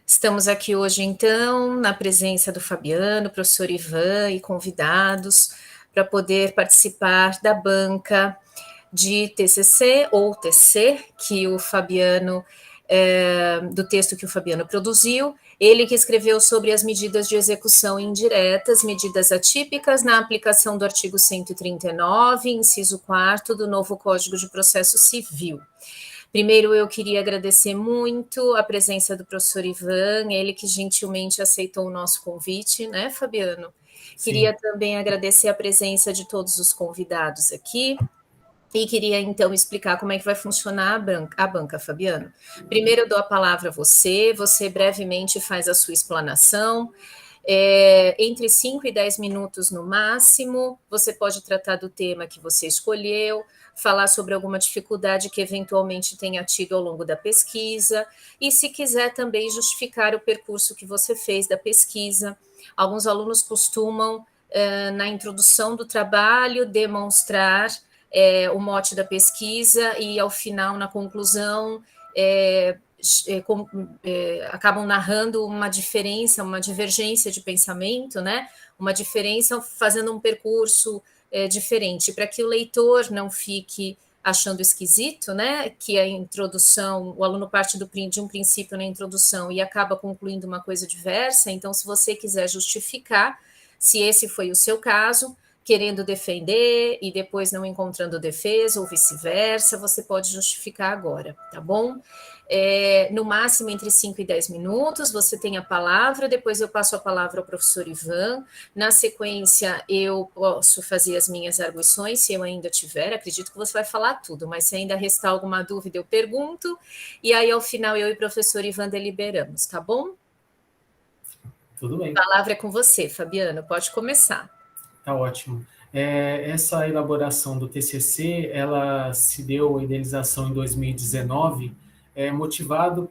Estamos aqui hoje, então, na presença do Fabiano, professor Ivan e convidados, para poder participar da banca de TCC ou TC, que o Fabiano, do texto que o Fabiano produziu, ele que escreveu sobre as medidas de execução indiretas, medidas atípicas na aplicação do artigo 139, inciso 4º do novo Código de Processo Civil. Primeiro, eu queria agradecer muito a presença do professor Ivan, ele que gentilmente aceitou o nosso convite, né, Fabiano? Sim. Queria também agradecer a presença de todos os convidados aqui e queria, então, explicar como é que vai funcionar a banca, Fabiano. Primeiro, eu dou a palavra a você brevemente faz a sua explanação, entre 5 e 10 minutos no máximo, você pode tratar do tema que você escolheu, falar sobre alguma dificuldade que eventualmente tenha tido ao longo da pesquisa, e se quiser também justificar o percurso que você fez da pesquisa. Alguns alunos costumam, na introdução do trabalho, demonstrar o mote da pesquisa e, ao final, na conclusão, acabam narrando uma diferença, uma divergência de pensamento, né? Uma diferença fazendo um percurso diferente, para que o leitor não fique achando esquisito, né? Que a introdução, o aluno parte de um princípio na introdução e acaba concluindo uma coisa diversa. Então, se você quiser justificar, se esse foi o seu caso, querendo defender e depois não encontrando defesa, ou vice-versa, você pode justificar agora, tá bom? No máximo entre 5 e 10 minutos, você tem a palavra, depois eu passo a palavra ao professor Ivan, na sequência eu posso fazer as minhas arguições, se eu ainda tiver, acredito que você vai falar tudo, mas se ainda restar alguma dúvida eu pergunto, e aí ao final eu e o professor Ivan deliberamos, tá bom? Tudo bem. A palavra é com você, Fabiano, pode começar. Tá ótimo. Essa elaboração do TCC, ela se deu, a idealização em 2019, motivado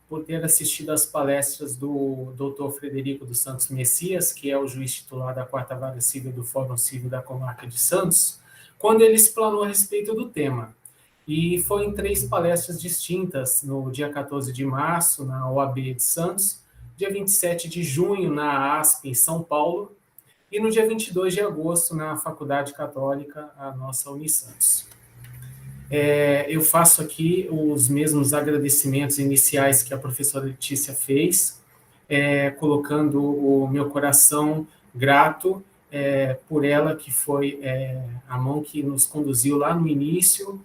por ter assistido às palestras do Dr. Frederico dos Santos Messias, que é o juiz titular da 4ª Vara Civil do Fórum Civil da Comarca de Santos, quando ele explanou a respeito do tema. E foi em 3 palestras distintas, no dia 14 de março, na OAB de Santos, dia 27 de junho, na ASP, em São Paulo, e no dia 22 de agosto, na Faculdade Católica, a nossa Unisantos. Eu faço aqui os mesmos agradecimentos iniciais que a professora Letícia fez, colocando o meu coração grato por ela, que foi a mão que nos conduziu lá no início,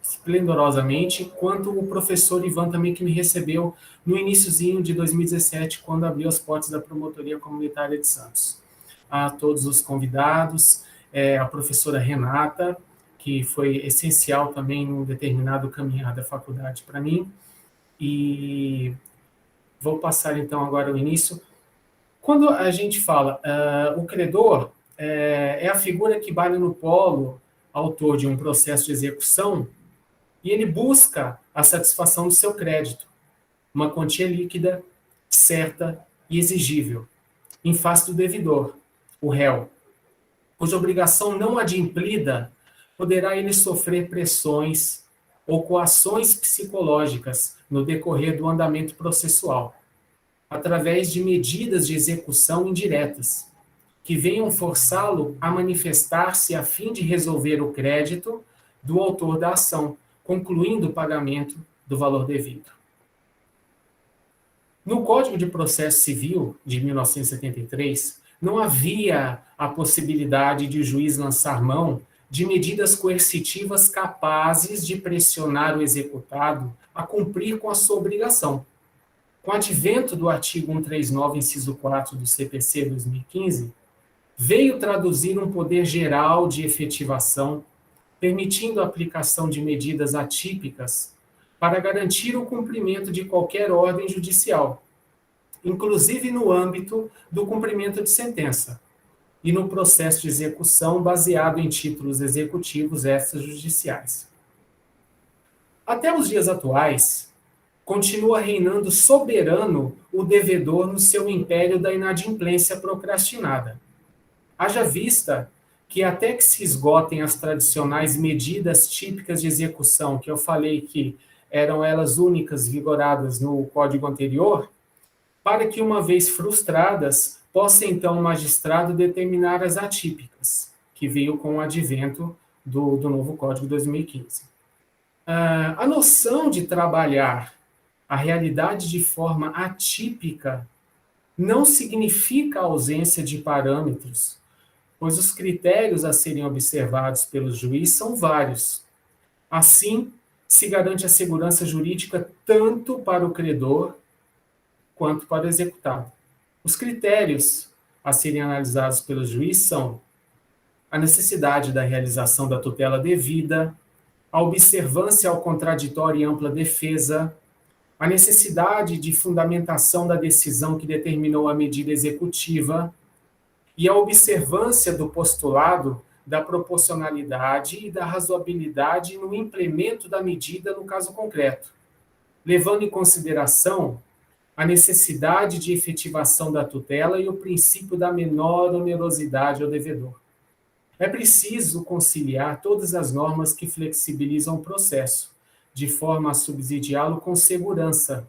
esplendorosamente, quanto o professor Ivan também, que me recebeu no iniciozinho de 2017, quando abriu as portas da Promotoria Comunitária de Santos. A todos os convidados, a professora Renata, que foi essencial também num determinado caminhar da faculdade para mim, e vou passar então agora o início. Quando a gente fala, o credor é a figura que vale no polo, autor de um processo de execução, e ele busca a satisfação do seu crédito, uma quantia líquida, certa e exigível, em face do devedor, o réu, cuja obrigação não adimplida poderá ele sofrer pressões ou coações psicológicas no decorrer do andamento processual, através de medidas de execução indiretas, que venham forçá-lo a manifestar-se a fim de resolver o crédito do autor da ação, concluindo o pagamento do valor devido. No Código de Processo Civil de 1973, não havia a possibilidade de o juiz lançar mão de medidas coercitivas capazes de pressionar o executado a cumprir com a sua obrigação. Com o advento do artigo 139, inciso 4 do CPC 2015, veio traduzir um poder geral de efetivação, permitindo a aplicação de medidas atípicas para garantir o cumprimento de qualquer ordem judicial, inclusive no âmbito do cumprimento de sentença e no processo de execução baseado em títulos executivos extrajudiciais. Até os dias atuais, continua reinando soberano o devedor no seu império da inadimplência procrastinada. Haja vista que até que se esgotem as tradicionais medidas típicas de execução, que eu falei que eram elas únicas, vigoradas no código anterior, para que, uma vez frustradas, possa então o magistrado determinar as atípicas, que veio com o advento do novo Código 2015. A noção de trabalhar a realidade de forma atípica não significa a ausência de parâmetros, pois os critérios a serem observados pelo juiz são vários. Assim, se garante a segurança jurídica tanto para o credor quanto para o executado. Os critérios a serem analisados pelo juiz são a necessidade da realização da tutela devida, a observância ao contraditório e ampla defesa, a necessidade de fundamentação da decisão que determinou a medida executiva e a observância do postulado da proporcionalidade e da razoabilidade no implemento da medida no caso concreto, levando em consideração a necessidade de efetivação da tutela e o princípio da menor onerosidade ao devedor. É preciso conciliar todas as normas que flexibilizam o processo, de forma a subsidiá-lo com segurança,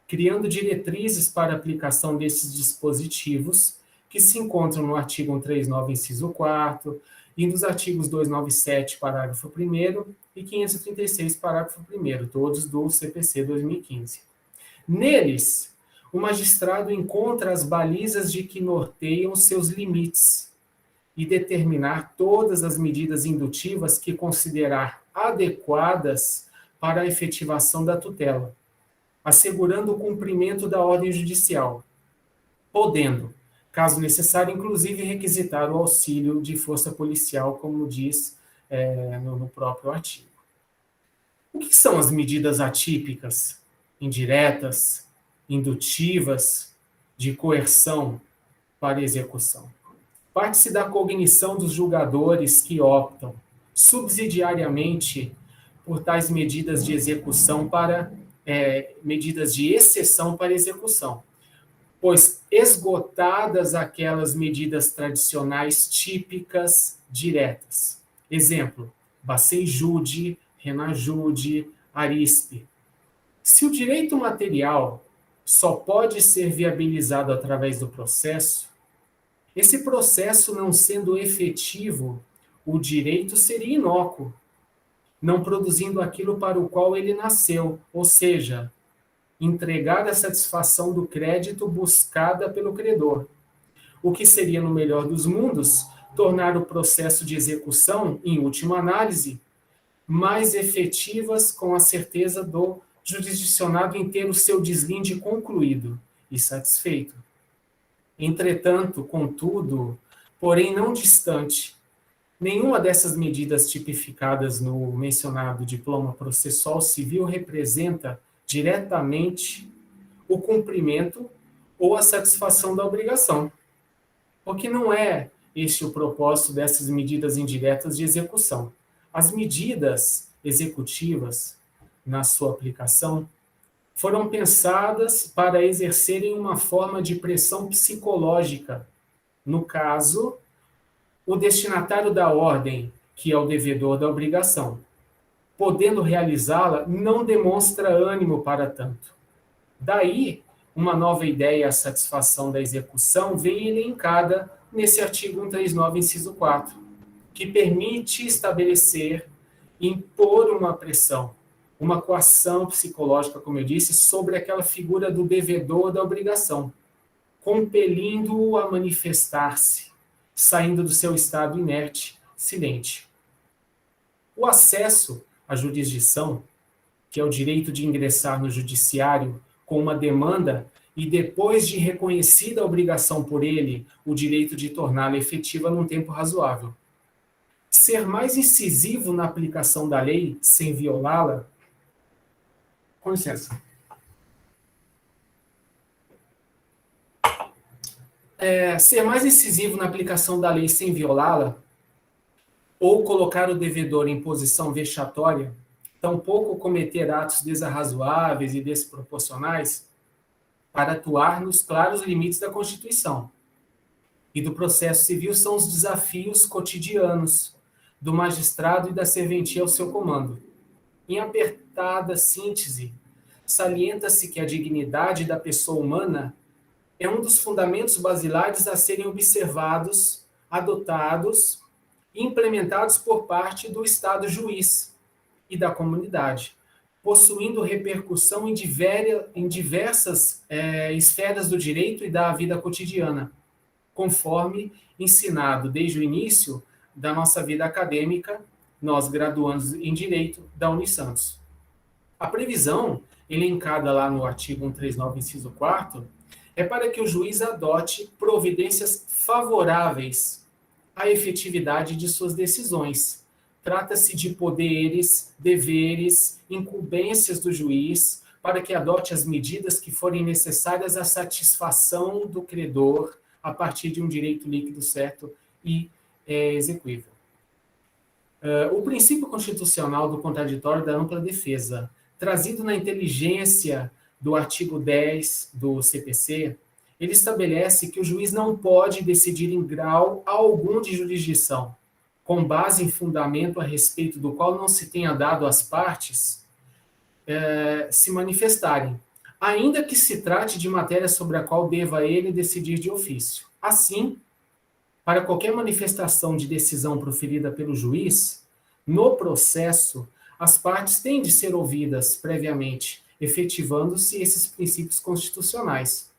criando diretrizes para a aplicação desses dispositivos, que se encontram no artigo 139, inciso 4, e nos artigos 297, parágrafo 1º, e 536, parágrafo 1º, todos do CPC 2015. Neles, o magistrado encontra as balizas de que norteiam seus limites e determinar todas as medidas indutivas que considerar adequadas para a efetivação da tutela, assegurando o cumprimento da ordem judicial, podendo, caso necessário, inclusive requisitar o auxílio de força policial, como diz no próprio artigo. O que são as medidas atípicas, indiretas, indutivas, de coerção para execução? Parte-se da cognição dos julgadores que optam subsidiariamente por tais medidas de execução para medidas de exceção para execução, pois esgotadas aquelas medidas tradicionais típicas diretas. Exemplo, Bacen-Jude, Renan-Jude, Arispe. Se o direito material só pode ser viabilizado através do processo, esse processo não sendo efetivo, o direito seria inócuo, não produzindo aquilo para o qual ele nasceu, ou seja, entregar a satisfação do crédito buscada pelo credor. O que seria, no melhor dos mundos, tornar o processo de execução, em última análise, mais efetivas com a certeza do jurisdicionado em ter o seu deslinde concluído e satisfeito. Entretanto, contudo, porém não distante, nenhuma dessas medidas tipificadas no mencionado diploma processual civil representa diretamente o cumprimento ou a satisfação da obrigação, porque não é este o propósito dessas medidas indiretas de execução. As medidas executivas, na sua aplicação, foram pensadas para exercerem uma forma de pressão psicológica. No caso, o destinatário da ordem, que é o devedor da obrigação, podendo realizá-la, não demonstra ânimo para tanto. Daí, uma nova ideia à satisfação da execução vem elencada nesse artigo 139, inciso 4, que permite estabelecer, impor uma pressão, uma coação psicológica, como eu disse, sobre aquela figura do devedor da obrigação, compelindo-o a manifestar-se, saindo do seu estado inerte, silente. O acesso à jurisdição, que é o direito de ingressar no judiciário com uma demanda e, depois de reconhecida a obrigação por ele, o direito de torná-la efetiva num tempo razoável. Ser mais incisivo na aplicação da lei, sem violá-la. Com licença. Ser mais incisivo na aplicação da lei sem violá-la, ou colocar o devedor em posição vexatória, tampouco cometer atos desarrazoáveis e desproporcionais, para atuar nos claros limites da Constituição e do processo civil são os desafios cotidianos do magistrado e da serventia ao seu comando. Em apertada síntese, salienta-se que a dignidade da pessoa humana é um dos fundamentos basilares a serem observados, adotados e implementados por parte do Estado juiz e da comunidade, possuindo repercussão em diversas esferas do direito e da vida cotidiana, conforme ensinado desde o início da nossa vida acadêmica, nós graduandos em Direito da Unisantos. A previsão, elencada lá no artigo 139, inciso 4º, é para que o juiz adote providências favoráveis à efetividade de suas decisões. Trata-se de poderes, deveres, incumbências do juiz, para que adote as medidas que forem necessárias à satisfação do credor, a partir de um direito líquido certo e exequível. O princípio constitucional do contraditório da ampla defesa, trazido na inteligência do artigo 10 do CPC, ele estabelece que o juiz não pode decidir em grau algum de jurisdição, com base em fundamento a respeito do qual não se tenha dado às partes se manifestarem, ainda que se trate de matéria sobre a qual deva ele decidir de ofício. Assim, para qualquer manifestação de decisão proferida pelo juiz, no processo, as partes têm de ser ouvidas previamente, efetivando-se esses princípios constitucionais.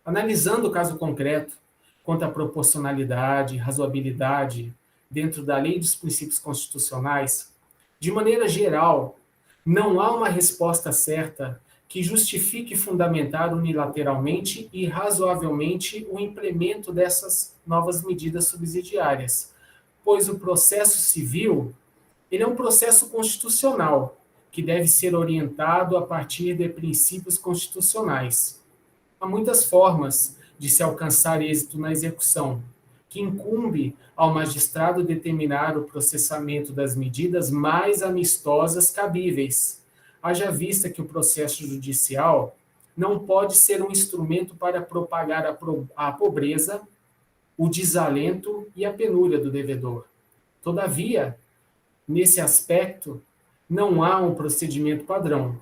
Analisando o caso concreto, quanto à proporcionalidade, razoabilidade, dentro da lei dos princípios constitucionais, de maneira geral, não há uma resposta certa que justifique fundamentar unilateralmente e razoavelmente o implemento dessas novas medidas subsidiárias, pois o processo civil ele é um processo constitucional, que deve ser orientado a partir de princípios constitucionais. Há muitas formas de se alcançar êxito na execução, que incumbe ao magistrado determinar o processamento das medidas mais amistosas cabíveis, haja vista que o processo judicial não pode ser um instrumento para propagar a pobreza, o desalento e a penúria do devedor. Todavia, nesse aspecto, não há um procedimento padrão,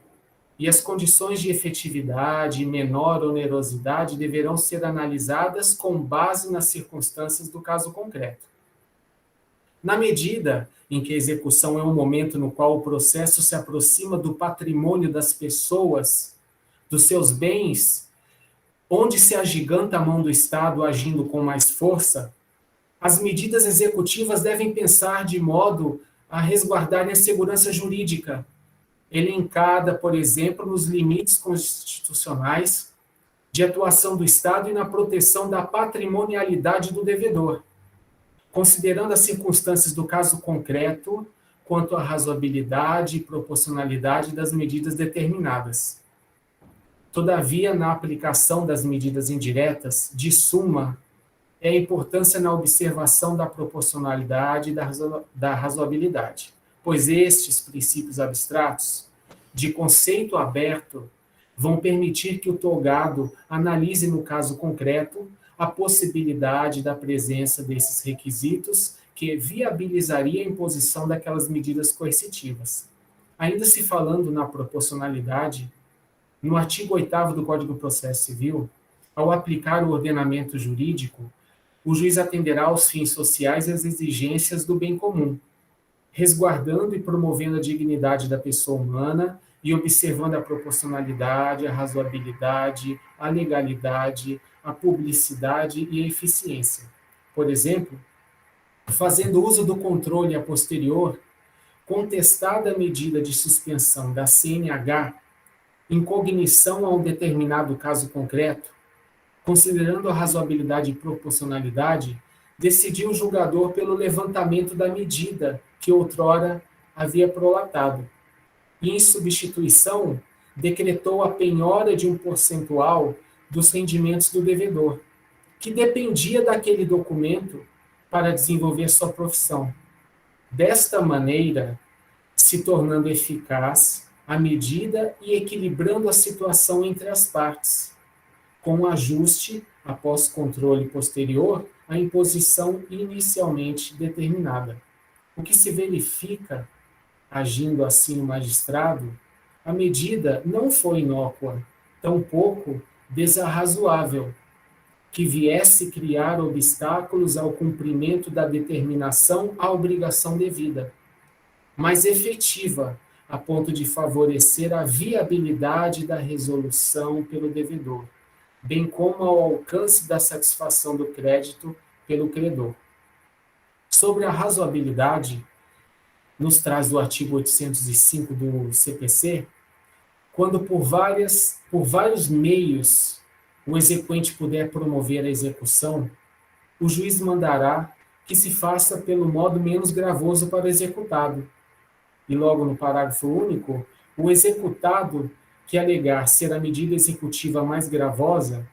e as condições de efetividade e menor onerosidade deverão ser analisadas com base nas circunstâncias do caso concreto. Na medida em que a execução é um momento no qual o processo se aproxima do patrimônio das pessoas, dos seus bens, onde se agiganta a mão do Estado agindo com mais força, as medidas executivas devem pensar de modo a resguardarem a segurança jurídica, elencada, por exemplo, nos limites constitucionais de atuação do Estado e na proteção da patrimonialidade do devedor, considerando as circunstâncias do caso concreto quanto à razoabilidade e proporcionalidade das medidas determinadas. Todavia, na aplicação das medidas indiretas, de suma, é a importância na observação da proporcionalidade e da razoabilidade, pois estes princípios abstratos, de conceito aberto, vão permitir que o togado analise no caso concreto a possibilidade da presença desses requisitos que viabilizaria a imposição daquelas medidas coercitivas. Ainda se falando na proporcionalidade, no artigo 8º do Código de Processo Civil, ao aplicar o ordenamento jurídico, o juiz atenderá aos fins sociais e às exigências do bem comum, resguardando e promovendo a dignidade da pessoa humana e observando a proporcionalidade, a razoabilidade, a legalidade, a publicidade e a eficiência. Por exemplo, fazendo uso do controle a posterior, contestada a medida de suspensão da CNH, em cognição a um determinado caso concreto, considerando a razoabilidade e proporcionalidade, decidiu o julgador pelo levantamento da medida que outrora havia prolatado, e, em substituição, decretou a penhora de um percentual dos rendimentos do devedor, que dependia daquele documento para desenvolver sua profissão. Desta maneira, se tornando eficaz a medida e equilibrando a situação entre as partes, com ajuste, após controle posterior, à imposição inicialmente determinada. O que se verifica agindo assim o magistrado, a medida não foi inócua, tampouco desarrazoável, que viesse criar obstáculos ao cumprimento da determinação à obrigação devida, mas efetiva, a ponto de favorecer a viabilidade da resolução pelo devedor, bem como ao alcance da satisfação do crédito pelo credor. Sobre a razoabilidade, nos traz do artigo 805 do CPC, quando por vários meios o exequente puder promover a execução, o juiz mandará que se faça pelo modo menos gravoso para o executado. E logo no parágrafo único, o executado que alegar ser a medida executiva mais gravosa,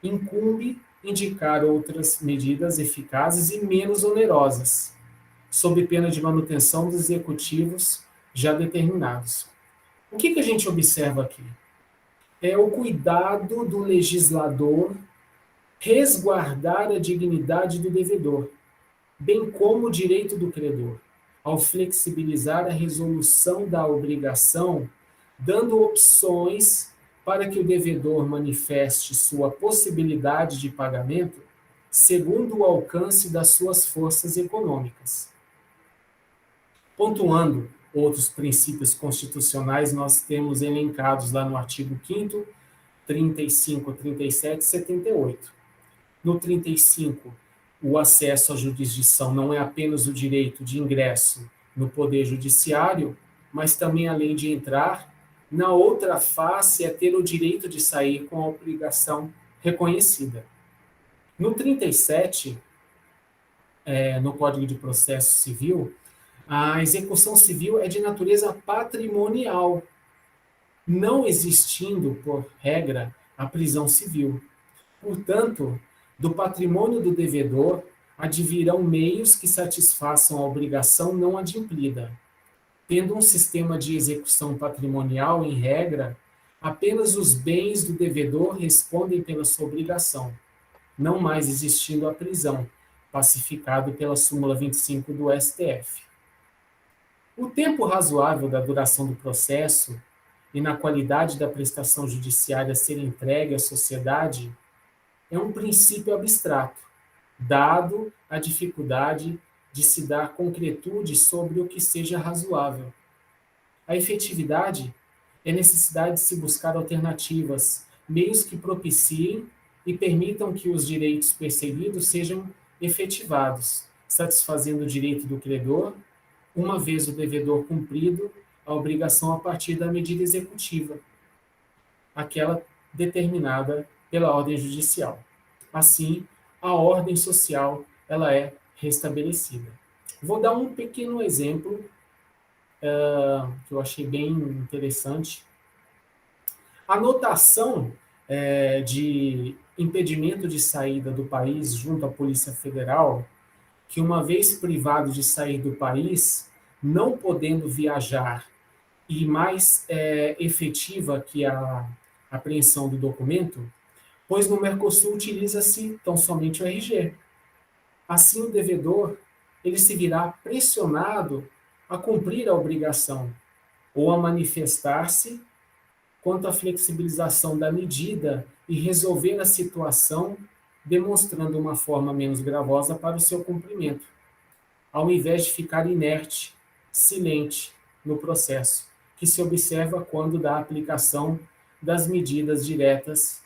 incumbe indicar outras medidas eficazes e menos onerosas, sob pena de manutenção dos executivos já determinados. O que a gente observa aqui? É o cuidado do legislador resguardar a dignidade do devedor, bem como o direito do credor, ao flexibilizar a resolução da obrigação, dando opções para que o devedor manifeste sua possibilidade de pagamento segundo o alcance das suas forças econômicas. Pontuando outros princípios constitucionais, nós temos elencados lá no artigo 5º, 35, 37 e 78. No 35, o acesso à jurisdição não é apenas o direito de ingresso no poder judiciário, mas também, além de entrar, na outra face é ter o direito de sair com a obrigação reconhecida. No 37, no Código de Processo Civil, a execução civil é de natureza patrimonial, não existindo, por regra, a prisão civil. Portanto, do patrimônio do devedor advirão meios que satisfaçam a obrigação não adimplida. Tendo um sistema de execução patrimonial, em regra, apenas os bens do devedor respondem pela sua obrigação, não mais existindo a prisão, pacificado pela súmula 25 do STF. O tempo razoável da duração do processo e na qualidade da prestação judiciária a ser entregue à sociedade é um princípio abstrato, dado a dificuldade de se dar concretude sobre o que seja razoável. A efetividade é necessidade de se buscar alternativas, meios que propiciem e permitam que os direitos perseguidos sejam efetivados, satisfazendo o direito do credor, uma vez o devedor cumprido a obrigação a partir da medida executiva, aquela determinada pela ordem judicial. Assim, a ordem social ela é restabelecida. Vou dar um pequeno exemplo que eu achei bem interessante. A notação de impedimento de saída do país junto à Polícia Federal, que uma vez privado de sair do país, não podendo viajar e mais efetiva que a apreensão do documento, pois no Mercosul utiliza-se tão somente o RG. Assim, o devedor ele se virá pressionado a cumprir a obrigação ou a manifestar-se quanto à flexibilização da medida e resolver a situação, demonstrando uma forma menos gravosa para o seu cumprimento, ao invés de ficar inerte, silente no processo, que se observa quando da aplicação das medidas diretas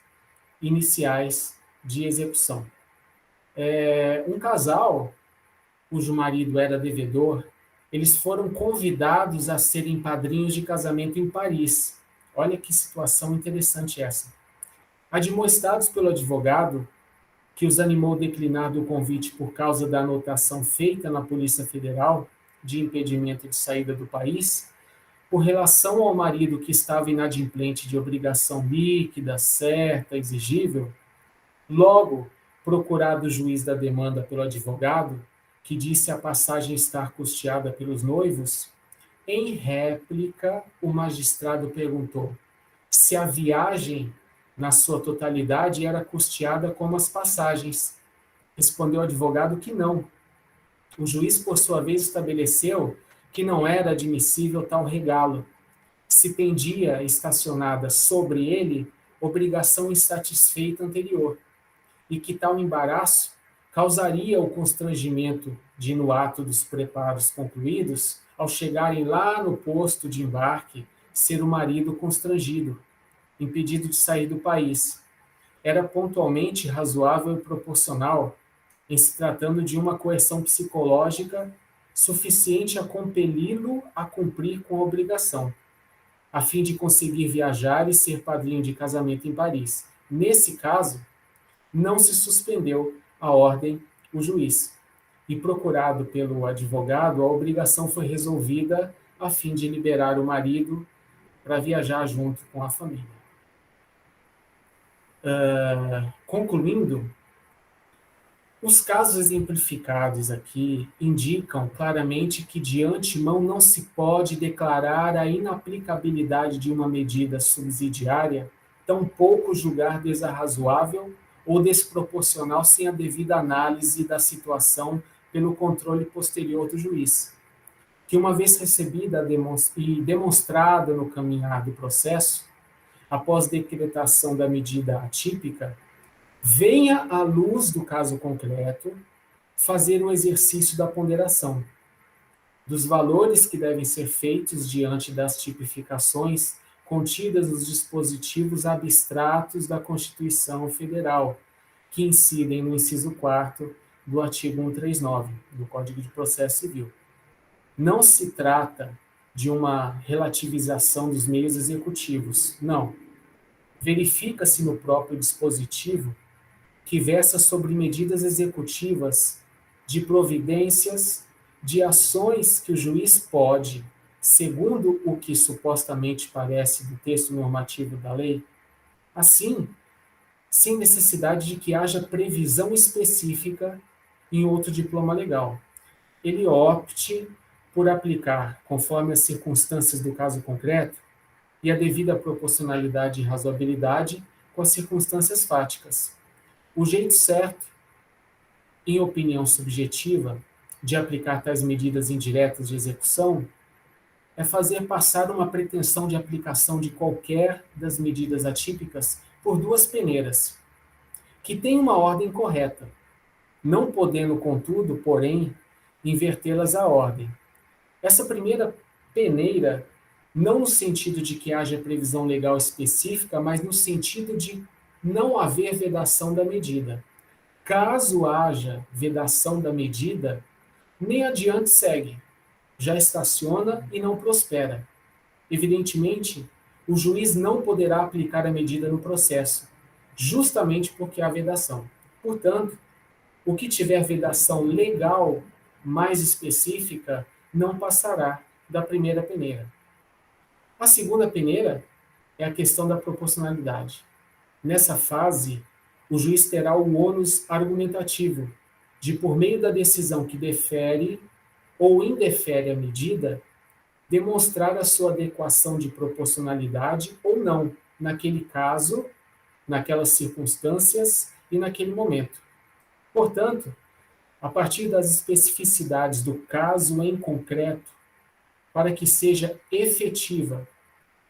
iniciais de execução. Um casal, cujo marido era devedor, eles foram convidados a serem padrinhos de casamento em Paris. Olha que situação interessante essa. Admoestados pelo advogado, que os animou a declinar do convite por causa da anotação feita na Polícia Federal de impedimento de saída do país, por relação ao marido que estava inadimplente de obrigação líquida, certa, exigível, logo, procurado o juiz da demanda pelo advogado, que disse a passagem estar custeada pelos noivos, em réplica, o magistrado perguntou se a viagem, na sua totalidade, era custeada como as passagens. Respondeu o advogado que não. O juiz, por sua vez, estabeleceu que não era admissível tal regalo. Se pendia estacionada sobre ele obrigação insatisfeita anterior, e que tal embaraço causaria o constrangimento de, no ato dos preparos concluídos, ao chegarem lá no posto de embarque, ser o marido constrangido, impedido de sair do país. Era pontualmente razoável e proporcional, em se tratando de uma coerção psicológica suficiente a compeli-lo a cumprir com a obrigação, a fim de conseguir viajar e ser padrinho de casamento em Paris. Nesse caso, não se suspendeu a ordem o juiz, e procurado pelo advogado, a obrigação foi resolvida a fim de liberar o marido para viajar junto com a família. Concluindo, os casos exemplificados aqui indicam claramente que de antemão não se pode declarar a inaplicabilidade de uma medida subsidiária, tampouco julgar desarrazoável ou desproporcional sem a devida análise da situação pelo controle posterior do juiz, que uma vez recebida e demonstrada no caminhar do processo, após decretação da medida atípica, venha à luz do caso concreto fazer o exercício da ponderação dos valores que devem ser feitos diante das tipificações contidas nos dispositivos abstratos da Constituição Federal, que incidem no inciso 4º do artigo 139 do Código de Processo Civil. Não se trata de uma relativização dos meios executivos, não. Verifica-se no próprio dispositivo que versa sobre medidas executivas de providências, de ações que o juiz pode, segundo o que supostamente parece do texto normativo da lei, assim, sem necessidade de que haja previsão específica em outro diploma legal. Ele opte por aplicar, conforme as circunstâncias do caso concreto, e a devida proporcionalidade e razoabilidade com as circunstâncias fáticas. O jeito certo, em opinião subjetiva, de aplicar tais medidas indiretas de execução é fazer passar uma pretensão de aplicação de qualquer das medidas atípicas por duas peneiras, que têm uma ordem correta, não podendo, contudo, porém, invertê-las à ordem. Essa primeira peneira, não no sentido de que haja previsão legal específica, mas no sentido de não haver vedação da medida. Caso haja vedação da medida, nem adiante segue, já estaciona e não prospera. Evidentemente, o juiz não poderá aplicar a medida no processo, justamente porque há vedação. Portanto, o que tiver vedação legal mais específica não passará da primeira peneira. A segunda peneira é a questão da proporcionalidade. Nessa fase, o juiz terá o ônus argumentativo de, por meio da decisão que defere ou indefere a medida, demonstrar a sua adequação de proporcionalidade ou não, naquele caso, naquelas circunstâncias e naquele momento. Portanto, a partir das especificidades do caso em concreto, para que seja efetiva,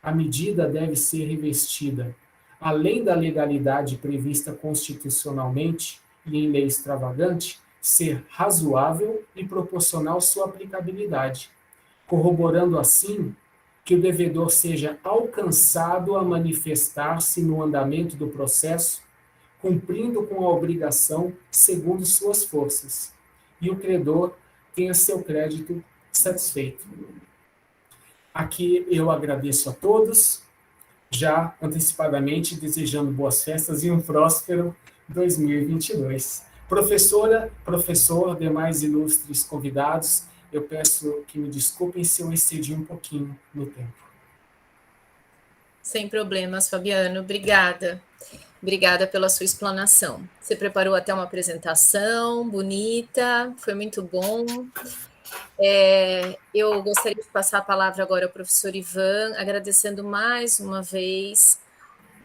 a medida deve ser revestida, além da legalidade prevista constitucionalmente e em lei extravagante, ser razoável e proporcional sua aplicabilidade, corroborando assim que o devedor seja alcançado a manifestar-se no andamento do processo, cumprindo com a obrigação segundo suas forças, e o credor tenha seu crédito satisfeito. Aqui eu agradeço a todos, já antecipadamente desejando boas festas e um próspero 2022. Professora, professor, demais ilustres convidados, eu peço que me desculpem se eu excedi um pouquinho no tempo. Sem problemas, Fabiano. Obrigada. Obrigada pela sua explanação. Você preparou até uma apresentação bonita, foi muito bom. Eu gostaria de passar a palavra agora ao professor Ivan, agradecendo mais uma vez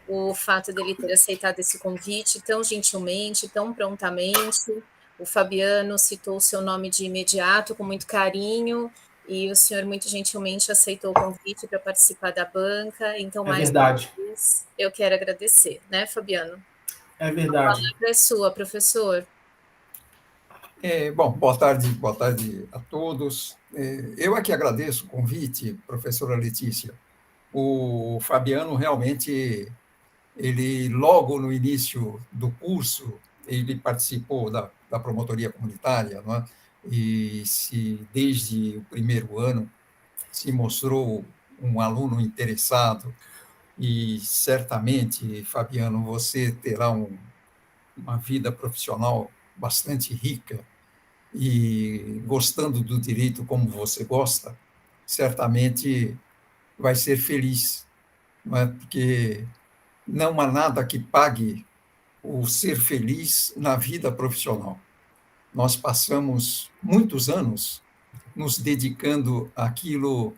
o fato dele ter aceitado esse convite tão gentilmente, tão prontamente. O Fabiano citou o seu nome de imediato, com muito carinho, e o senhor muito gentilmente aceitou o convite para participar da banca, então, É mais uma verdade. vez, eu quero agradecer, né, Fabiano? É A verdade. palavra é sua, professor. Bom, boa tarde a todos. Eu aqui agradeço o convite, professora Letícia. O Fabiano realmente, ele logo no início do curso, ele participou da promotoria comunitária, não é? E desde o primeiro ano se mostrou um aluno interessado e certamente, Fabiano, você terá uma vida profissional bastante rica e gostando do direito como você gosta, certamente vai ser feliz, não é? Porque não há nada que pague o ser feliz na vida profissional. Nós passamos muitos anos nos dedicando àquilo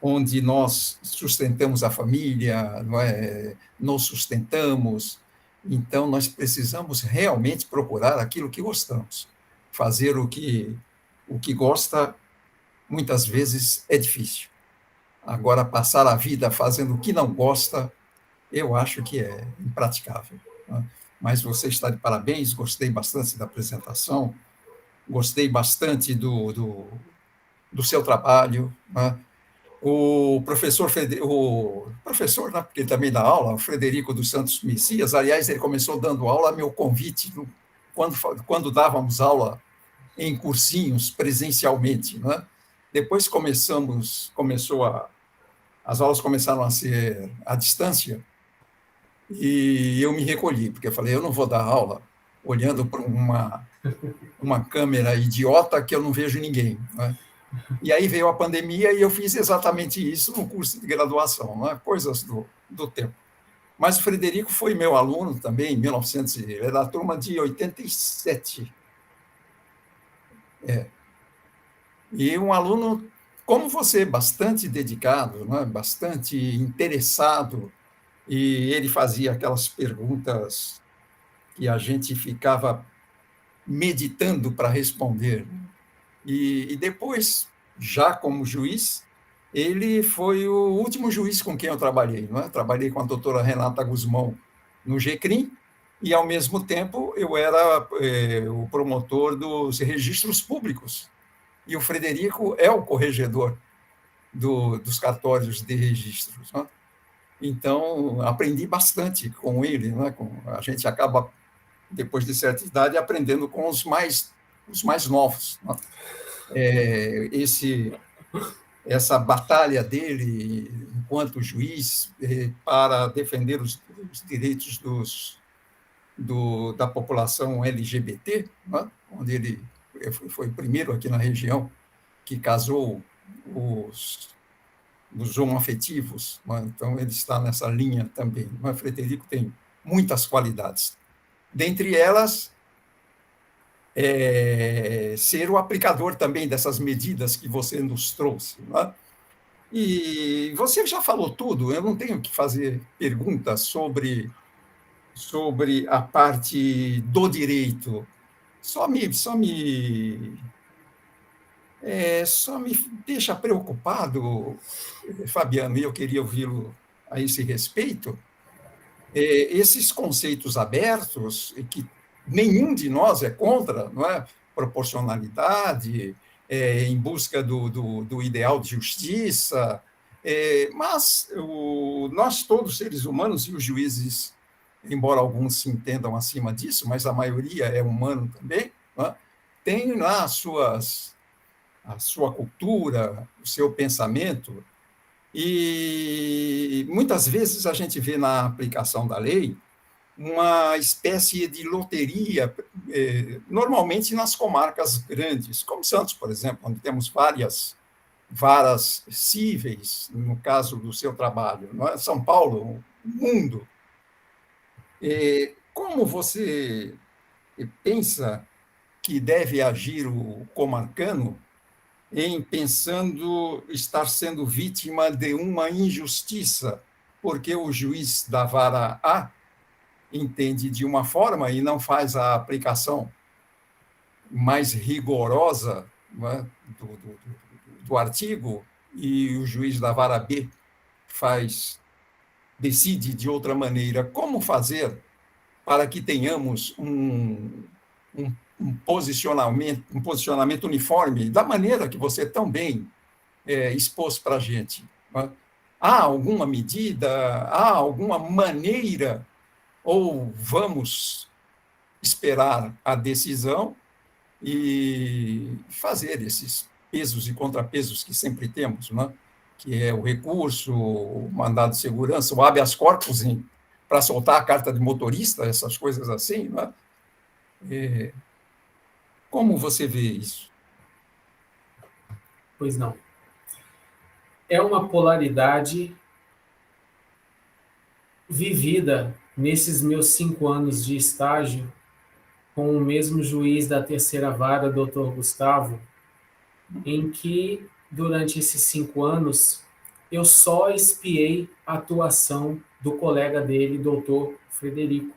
onde nós sustentamos a família, não é? Nos sustentamos. Então, nós precisamos realmente procurar aquilo que gostamos. Fazer o que gosta, muitas vezes, é difícil. Agora, passar a vida fazendo o que não gosta, eu acho que é impraticável. Né? Mas você está de parabéns, gostei bastante da apresentação, gostei bastante do seu trabalho, né? O professor, né, porque ele também dá aula, o Frederico dos Santos Messias, aliás, ele começou dando aula a meu convite, quando dávamos aula em cursinhos presencialmente, né? Depois as aulas começaram a ser à distância e eu me recolhi, porque eu falei, eu não vou dar aula olhando para uma câmera idiota que eu não vejo ninguém, né? E aí veio a pandemia e eu fiz exatamente isso no curso de graduação, né? Coisas do tempo. Mas o Frederico foi meu aluno também, em 1900, ele é da turma de 87. E um aluno como você, bastante dedicado, né? Bastante interessado, e ele fazia aquelas perguntas que a gente ficava meditando para responder. E depois, já como juiz, ele foi o último juiz com quem eu trabalhei. Não é? Trabalhei com a doutora Renata Guzmão no GCRIM, e, ao mesmo tempo, eu era o promotor dos registros públicos. E o Frederico é o corregedor dos cartórios de registros. Não é? Então, aprendi bastante com ele. Não é? A gente acaba, depois de certa idade, aprendendo com os mais novos. Não é? Essa batalha dele enquanto juiz para defender os direitos da população LGBT, né? Onde ele foi o primeiro aqui na região que casou os homoafetivos, né? Então ele está nessa linha também. Mas Frederico tem muitas qualidades. Dentre elas, ser o aplicador também dessas medidas que você nos trouxe. Né? E você já falou tudo, eu não tenho que fazer perguntas sobre a parte do direito. Só me deixa preocupado, Fabiano, e eu queria ouvi-lo a esse respeito, esses conceitos abertos, que nenhum de nós é contra, não é? Proporcionalidade, em busca do ideal de justiça, mas nós todos, seres humanos, e os juízes, embora alguns se entendam acima disso, mas a maioria é humano também, não é? Tem lá a sua cultura, o seu pensamento, e muitas vezes a gente vê na aplicação da lei uma espécie de loteria, normalmente nas comarcas grandes, como Santos, por exemplo, onde temos várias varas cíveis, no caso do seu trabalho, não é? São Paulo, o mundo. Como você pensa que deve agir o comarcano em pensando estar sendo vítima de uma injustiça, porque o juiz da vara A entende de uma forma e não faz a aplicação mais rigorosa, não é? do artigo e o juiz da vara B decide de outra maneira, como fazer para que tenhamos um posicionamento uniforme, da maneira que você tão bem expôs para a gente? Há alguma medida, há alguma maneira, ou vamos esperar a decisão e fazer esses pesos e contrapesos que sempre temos, né? Que é o recurso, o mandado de segurança, o habeas corpus para soltar a carta de motorista, essas coisas assim, né? Como você vê isso? Pois não. É uma polaridade vivida nesses meus 5 anos de estágio com o mesmo juiz da terceira vara, Dr. Gustavo, em que, durante esses 5 anos, eu só espiei a atuação do colega dele, Dr. Frederico,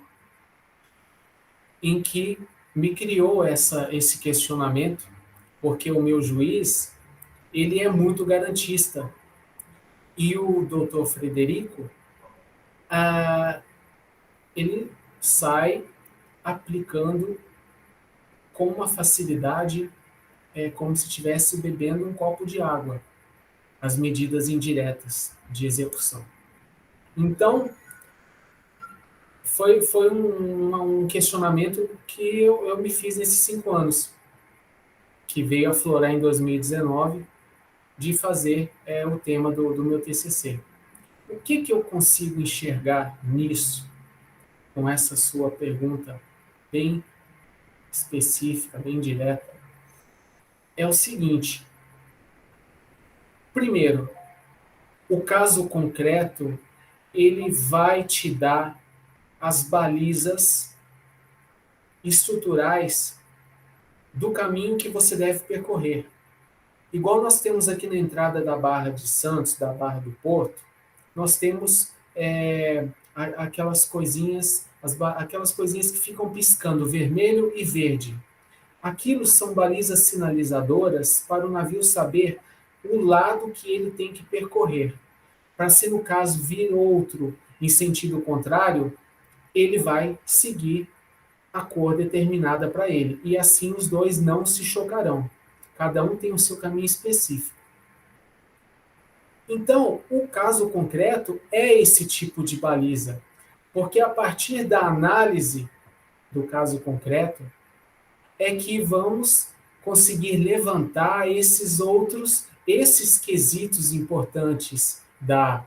em que me criou esse questionamento, porque o meu juiz, ele é muito garantista. E o Dr. Frederico, ele sai aplicando com uma facilidade, como se estivesse bebendo um copo de água, as medidas indiretas de execução. Então, foi um questionamento que eu me fiz nesses 5 anos, que veio aflorar em 2019, de fazer o tema do meu TCC. O que eu consigo enxergar nisso, com essa sua pergunta bem específica, bem direta? É o seguinte: primeiro, o caso concreto, ele vai te dar as balizas estruturais do caminho que você deve percorrer. Igual nós temos aqui na entrada da Barra de Santos, da Barra do Porto, nós temos aquelas coisinhas que ficam piscando vermelho e verde. Aquilo são balizas sinalizadoras para o navio saber o lado que ele tem que percorrer. Para se no caso vir outro em sentido contrário, ele vai seguir a cor determinada para ele. E assim os dois não se chocarão. Cada um tem o seu caminho específico. Então, o caso concreto é esse tipo de baliza, porque a partir da análise do caso concreto é que vamos conseguir levantar esses quesitos importantes da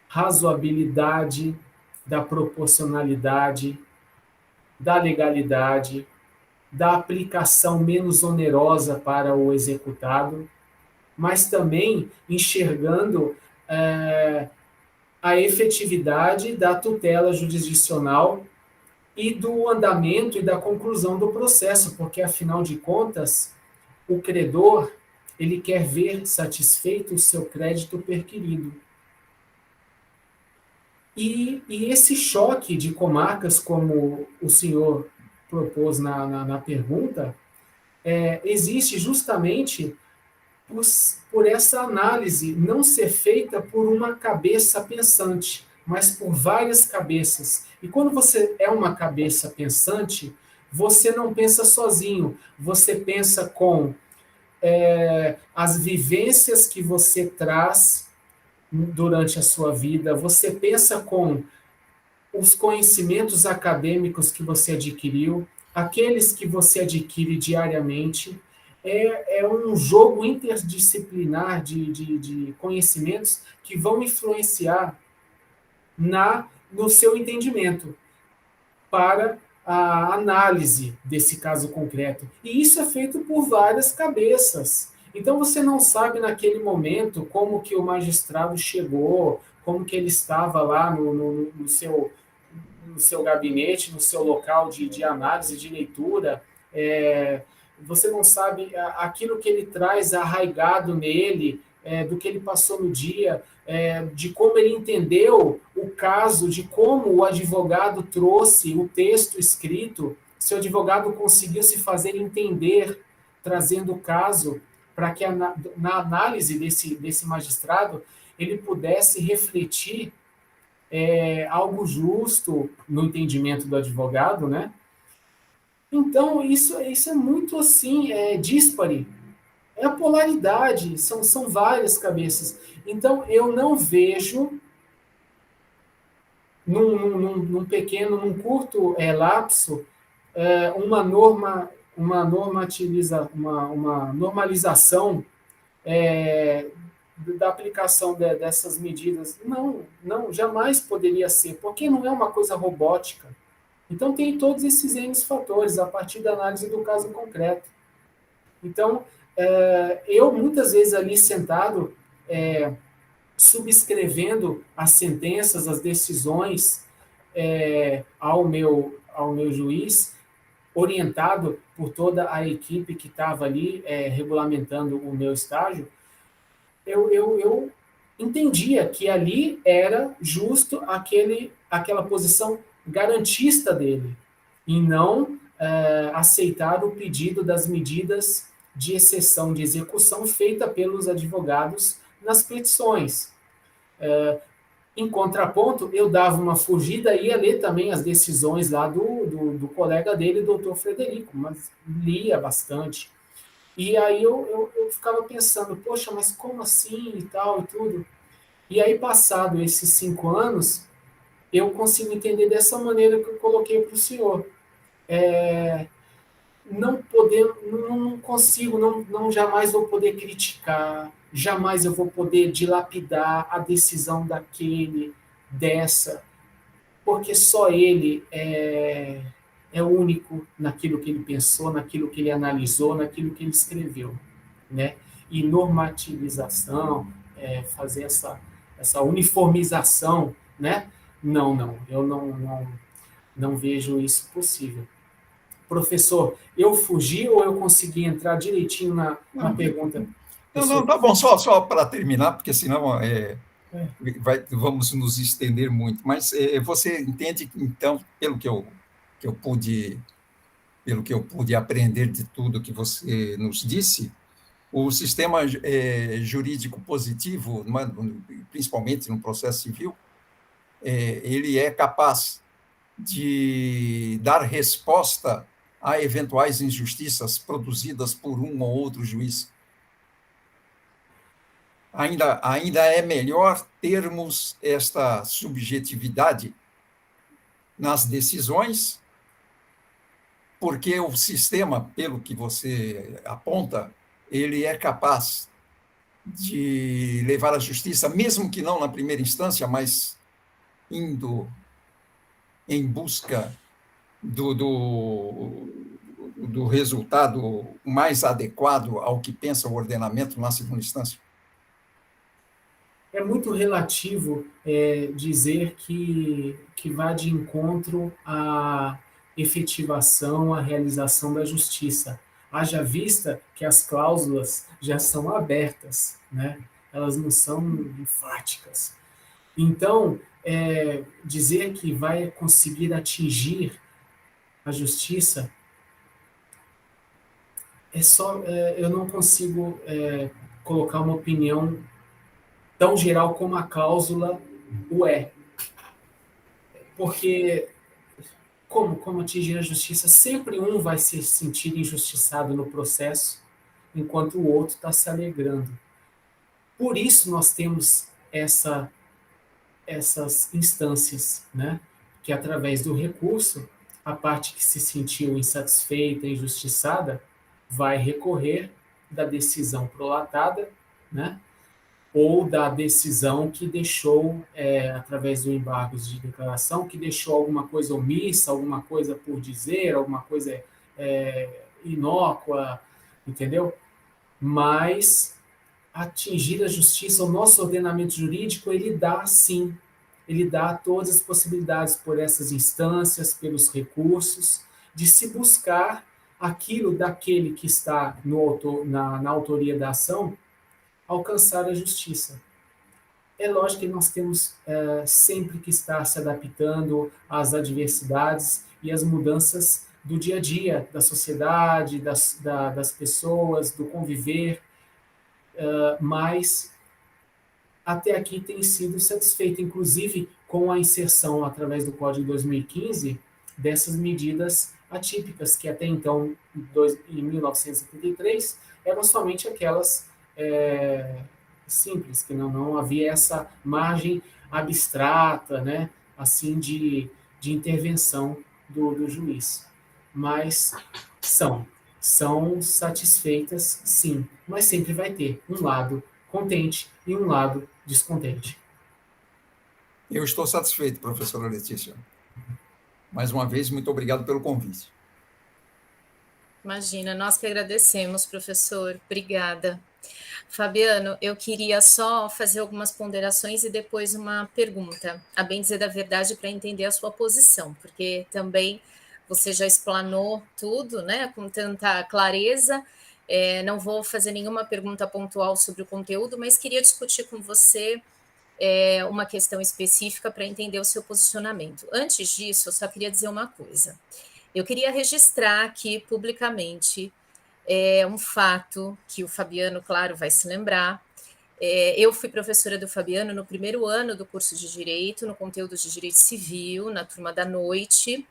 razoabilidade, da proporcionalidade, da legalidade, da aplicação menos onerosa para o executado, mas também enxergando a efetividade da tutela jurisdicional e do andamento e da conclusão do processo, porque, afinal de contas, o credor ele quer ver satisfeito o seu crédito perquirido. E esse choque de comarcas, como o senhor propôs na pergunta, existe justamente por essa análise não ser feita por uma cabeça pensante, mas por várias cabeças. E quando você é uma cabeça pensante, você não pensa sozinho, você pensa com as vivências que você traz durante a sua vida, você pensa com os conhecimentos acadêmicos que você adquiriu, aqueles que você adquire diariamente. É um jogo interdisciplinar de conhecimentos que vão influenciar no seu entendimento para a análise desse caso concreto. E isso é feito por várias cabeças. Então você não sabe naquele momento como que o magistrado chegou, como que ele estava lá no seu gabinete, no seu local de análise, de leitura. Você não sabe aquilo que ele traz arraigado nele, do que ele passou no dia, de como ele entendeu o caso, de como o advogado trouxe o texto escrito, se o advogado conseguiu se fazer entender, trazendo o caso, para que na análise desse magistrado ele pudesse refletir algo justo no entendimento do advogado, né? Então, isso é muito assim, díspare. É a polaridade, são várias cabeças. Então, eu não vejo num curto lapso, uma normalização da aplicação dessas medidas. Não, jamais poderia ser, porque não é uma coisa robótica. Então, tem todos esses N fatores, a partir da análise do caso concreto. Então, eu, muitas vezes, ali sentado, subscrevendo as sentenças, as decisões ao meu juiz, orientado por toda a equipe que estava ali regulamentando o meu estágio, eu entendia que ali era justo aquela posição garantista dele, e não aceitar o pedido das medidas de exceção de execução feita pelos advogados nas petições. Em contraponto, eu dava uma fugida e ia ler também as decisões lá do colega dele, doutor Frederico, mas lia bastante. E aí eu ficava pensando, poxa, mas como assim e tal e tudo? E aí, passado esses 5 anos, eu consigo entender dessa maneira que eu coloquei para o senhor. Não consigo, não jamais vou poder criticar, jamais eu vou poder dilapidar a decisão dessa, porque só ele é único naquilo que ele pensou, naquilo que ele analisou, naquilo que ele escreveu, né? E normativização, fazer essa uniformização, né? Não, eu não vejo isso possível. Professor, eu fugi ou eu consegui entrar direitinho na pergunta? Não, tá bom, só para terminar, porque senão vamos nos estender muito. Mas você entende, então, pelo que eu pude aprender de tudo que você nos disse, o sistema jurídico positivo, principalmente no processo civil, ele é capaz de dar resposta a eventuais injustiças produzidas por um ou outro juiz. Ainda é melhor termos esta subjetividade nas decisões, porque o sistema, pelo que você aponta, ele é capaz de levar à justiça, mesmo que não na primeira instância, mas indo em busca do resultado mais adequado ao que pensa o ordenamento na segunda instância? É muito relativo dizer que vai de encontro à efetivação, à realização da justiça. Haja vista que as cláusulas já são abertas, né? Elas não são enfáticas. Então, dizer que vai conseguir atingir a justiça eu não consigo colocar uma opinião tão geral como a cláusula o é. Porque como atingir a justiça? Sempre um vai se sentir injustiçado no processo, enquanto o outro está se alegrando. Por isso nós temos essas instâncias, né? Que através do recurso, a parte que se sentiu insatisfeita, injustiçada, vai recorrer da decisão prolatada, né? Ou da decisão que deixou, através do embargo de declaração, que deixou alguma coisa omissa, alguma coisa por dizer, alguma coisa inócua, entendeu? Mas atingir a justiça, o nosso ordenamento jurídico, ele dá sim, ele dá todas as possibilidades por essas instâncias, pelos recursos, de se buscar aquilo daquele que está na autoria da ação, alcançar a justiça. É lógico que nós temos sempre que estar se adaptando às adversidades e às mudanças do dia a dia, da sociedade, das pessoas, do conviver, mas até aqui tem sido satisfeito, inclusive com a inserção através do Código 2015 dessas medidas atípicas, que até então, em 1973, eram somente aquelas simples, que não havia essa margem abstrata, né, assim, de intervenção do juiz. Mas são satisfeitas, sim, mas sempre vai ter um lado contente e um lado descontente. Eu estou satisfeito, professora Letícia. Mais uma vez, muito obrigado pelo convite. Imagina, nós que agradecemos, professor. Obrigada. Fabiano, eu queria só fazer algumas ponderações e depois uma pergunta, a bem dizer da verdade, para entender a sua posição, porque também você já explanou tudo, né, com tanta clareza. Não vou fazer nenhuma pergunta pontual sobre o conteúdo, mas queria discutir com você uma questão específica para entender o seu posicionamento. Antes disso, eu só queria dizer uma coisa. Eu queria registrar aqui publicamente um fato que o Fabiano, claro, vai se lembrar. Eu fui professora do Fabiano no primeiro ano do curso de Direito, no conteúdo de Direito Civil, na turma da noite,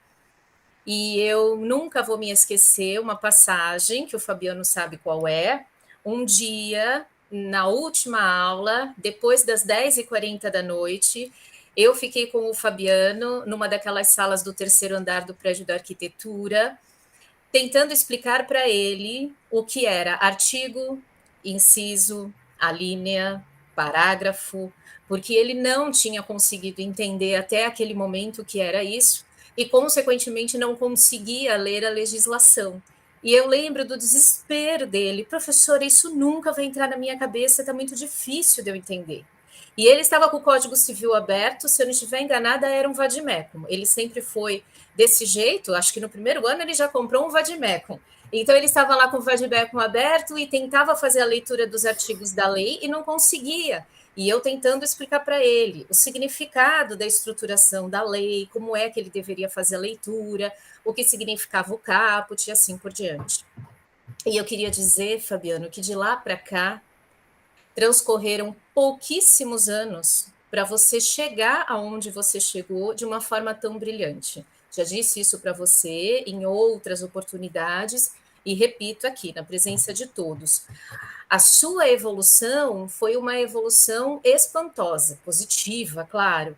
e eu nunca vou me esquecer uma passagem, que o Fabiano sabe qual é. Um dia, na última aula, depois das 10h40 da noite, eu fiquei com o Fabiano numa daquelas salas do terceiro andar do prédio da arquitetura, tentando explicar para ele o que era artigo, inciso, alínea, parágrafo, porque ele não tinha conseguido entender até aquele momento o que era isso e, consequentemente, não conseguia ler a legislação. E eu lembro do desespero dele: professora, isso nunca vai entrar na minha cabeça, está muito difícil de eu entender. E ele estava com o Código Civil aberto, se eu não estiver enganada, era um vademecum. Ele sempre foi desse jeito, acho que no primeiro ano ele já comprou um vademecum. Então ele estava lá com o vademecum aberto e tentava fazer a leitura dos artigos da lei e não conseguia. E eu tentando explicar para ele o significado da estruturação da lei, como é que ele deveria fazer a leitura, o que significava o caput e assim por diante. E eu queria dizer, Fabiano, que de lá para cá transcorreram pouquíssimos anos para você chegar aonde você chegou de uma forma tão brilhante. Já disse isso para você em outras oportunidades e repito aqui, na presença de todos. A sua evolução foi uma evolução espantosa, positiva, claro.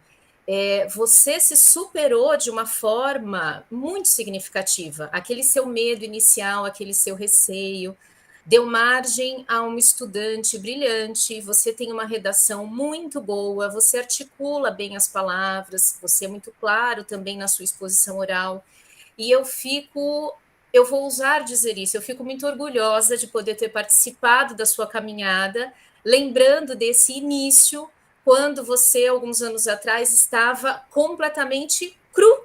Você se superou de uma forma muito significativa. Aquele seu medo inicial, aquele seu receio, deu margem a um estudante brilhante, você tem uma redação muito boa, você articula bem as palavras, você é muito claro também na sua exposição oral, e eu vou ousar dizer isso, eu fico muito orgulhosa de poder ter participado da sua caminhada, lembrando desse início, quando você, alguns anos atrás, estava completamente cru,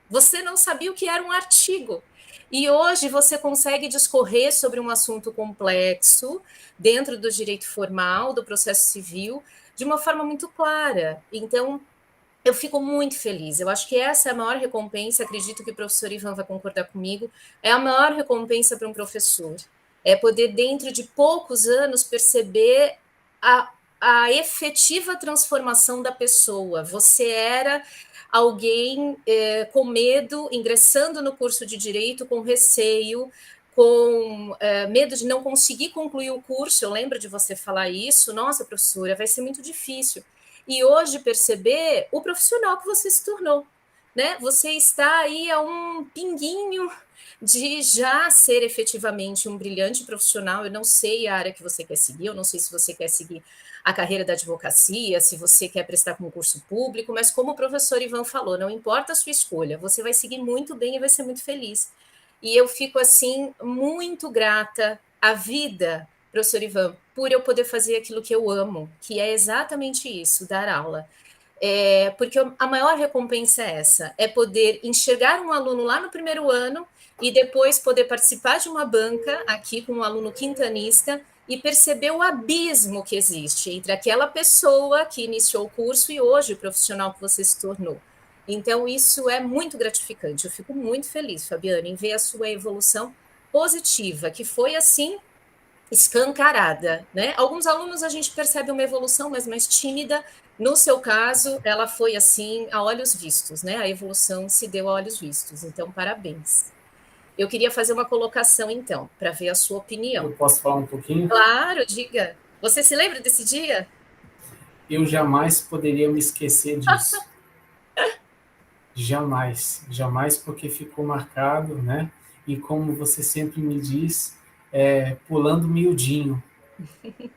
você não sabia o que era um artigo, e hoje você consegue discorrer sobre um assunto complexo, dentro do direito formal, do processo civil, de uma forma muito clara. Então, eu fico muito feliz. Eu acho que essa é a maior recompensa, acredito que o professor Ivan vai concordar comigo, é a maior recompensa para um professor. É poder, dentro de poucos anos, perceber a efetiva transformação da pessoa. Você era alguém com medo, ingressando no curso de Direito, com receio, com medo de não conseguir concluir o curso. Eu lembro de você falar isso. Nossa, professora, vai ser muito difícil. E hoje perceber o profissional que você se tornou, né? Você está aí a um pinguinho de já ser efetivamente um brilhante profissional. Eu não sei a área que você quer seguir, eu não sei se você quer seguir a carreira da advocacia, se você quer prestar concurso público, mas como o professor Ivan falou, não importa a sua escolha, você vai seguir muito bem e vai ser muito feliz. E eu fico, assim, muito grata à vida, professor Ivan, por eu poder fazer aquilo que eu amo, que é exatamente isso, dar aula. Porque a maior recompensa é essa, é poder enxergar um aluno lá no primeiro ano e depois poder participar de uma banca aqui com um aluno quintanista e perceber o abismo que existe entre aquela pessoa que iniciou o curso e hoje o profissional que você se tornou. Então, isso é muito gratificante. Eu fico muito feliz, Fabiana, em ver a sua evolução positiva, que foi, assim, escancarada, né? Alguns alunos a gente percebe uma evolução, mas mais tímida. No seu caso, ela foi assim, a olhos vistos, né? A evolução se deu a olhos vistos. Então, parabéns. Eu queria fazer uma colocação, então, para ver a sua Eu opinião. posso falar um pouquinho? Claro, diga. Você se lembra desse dia? Eu jamais poderia me esquecer disso. Jamais, jamais, porque ficou marcado, né? E como você sempre me diz, pulando miudinho.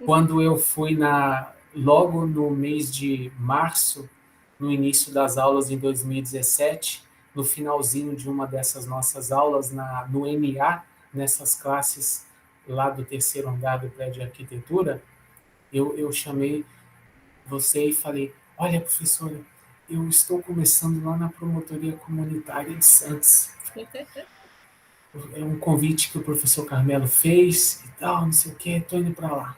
Quando eu fui logo no mês de março, no início das aulas em 2017, no finalzinho de uma dessas nossas aulas no MA, nessas classes lá do terceiro andar do prédio de arquitetura, eu chamei você e falei: olha, professora, eu estou começando lá na promotoria comunitária de Santos. É um convite que o professor Carmelo fez e tal, não sei o que, estou indo para lá.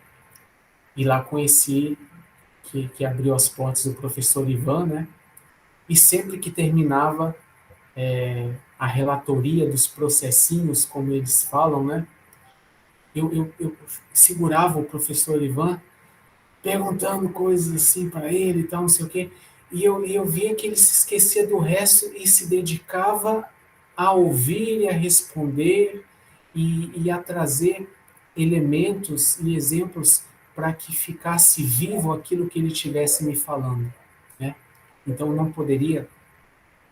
E lá conheci que abriu as portas do professor Ivan, né? E sempre que terminava a relatoria dos processinhos, como eles falam, né? Eu segurava o professor Ivan perguntando coisas assim para ele e tal, não sei o quê. E eu via que ele se esquecia do resto e se dedicava a ouvir e a responder e a trazer elementos e exemplos para que ficasse vivo aquilo que ele estivesse me falando, né? Então eu não poderia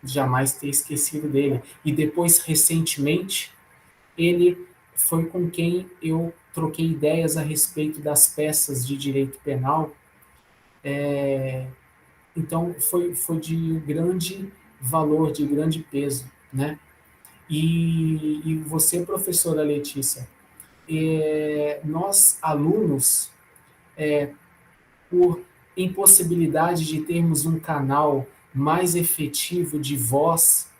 jamais ter esquecido dele. E depois, recentemente, ele foi com quem eu troquei ideias a respeito das peças de direito penal. Então, foi de grande valor, de grande peso, né? E você, professora Letícia, nós, alunos, por impossibilidade de termos um canal mais efetivo de voz,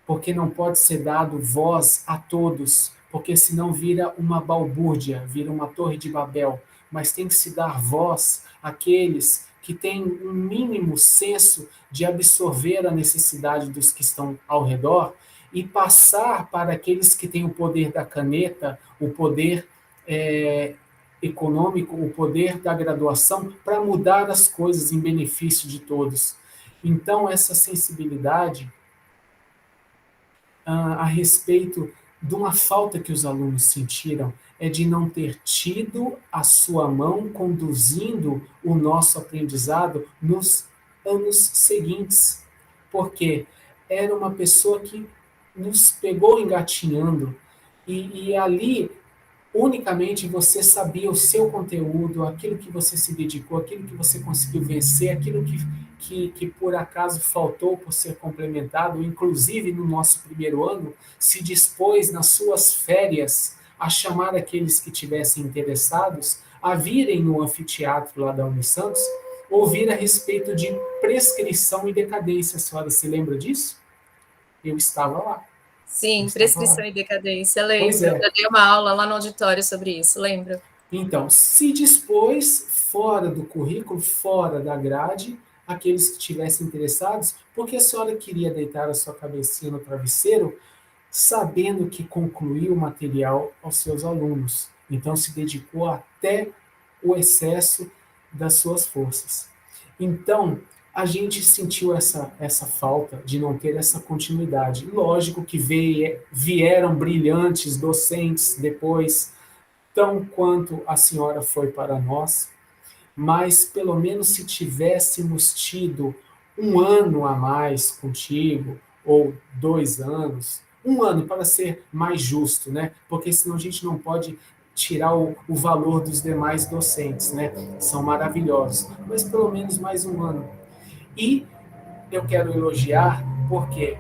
porque não pode ser dado voz a todos, porque senão vira uma balbúrdia, vira uma torre de Babel, mas tem que se dar voz àqueles que têm um mínimo senso de absorver a necessidade dos que estão ao redor e passar para aqueles que têm o poder da caneta, o poder econômico, o poder da graduação, para mudar as coisas em benefício de todos. Então, essa sensibilidade a respeito de uma falta que os alunos sentiram é de não ter tido a sua mão conduzindo o nosso aprendizado nos anos seguintes, porque era uma pessoa que nos pegou engatinhando e ali unicamente você sabia o seu conteúdo, aquilo que você se dedicou, aquilo que você conseguiu vencer, aquilo que por acaso faltou por ser complementado, inclusive no nosso primeiro ano, se dispôs nas suas férias a chamar aqueles que tivessem interessados a virem no anfiteatro lá da Unisantos ouvir a respeito de prescrição e decadência. A senhora se lembra disso? Eu estava lá. Eu Sim, estava prescrição lá. e decadência, Pois lembro. é. Eu dei uma aula lá no auditório sobre isso, lembro. Então, se dispôs fora do currículo, fora da grade, aqueles que estivessem interessados, porque a senhora queria deitar a sua cabecinha no travesseiro, sabendo que concluiu o material aos seus alunos. Então, se dedicou até o excesso das suas forças. Então, a gente sentiu essa falta de não ter essa continuidade. Lógico que vieram brilhantes docentes depois, tão quanto a senhora foi para nós, mas pelo menos se tivéssemos tido um ano a mais contigo, ou 2 anos, um ano para ser mais justo, né? Porque senão a gente não pode tirar o valor dos demais docentes, né? São maravilhosos, mas pelo menos mais um ano. E eu quero elogiar porque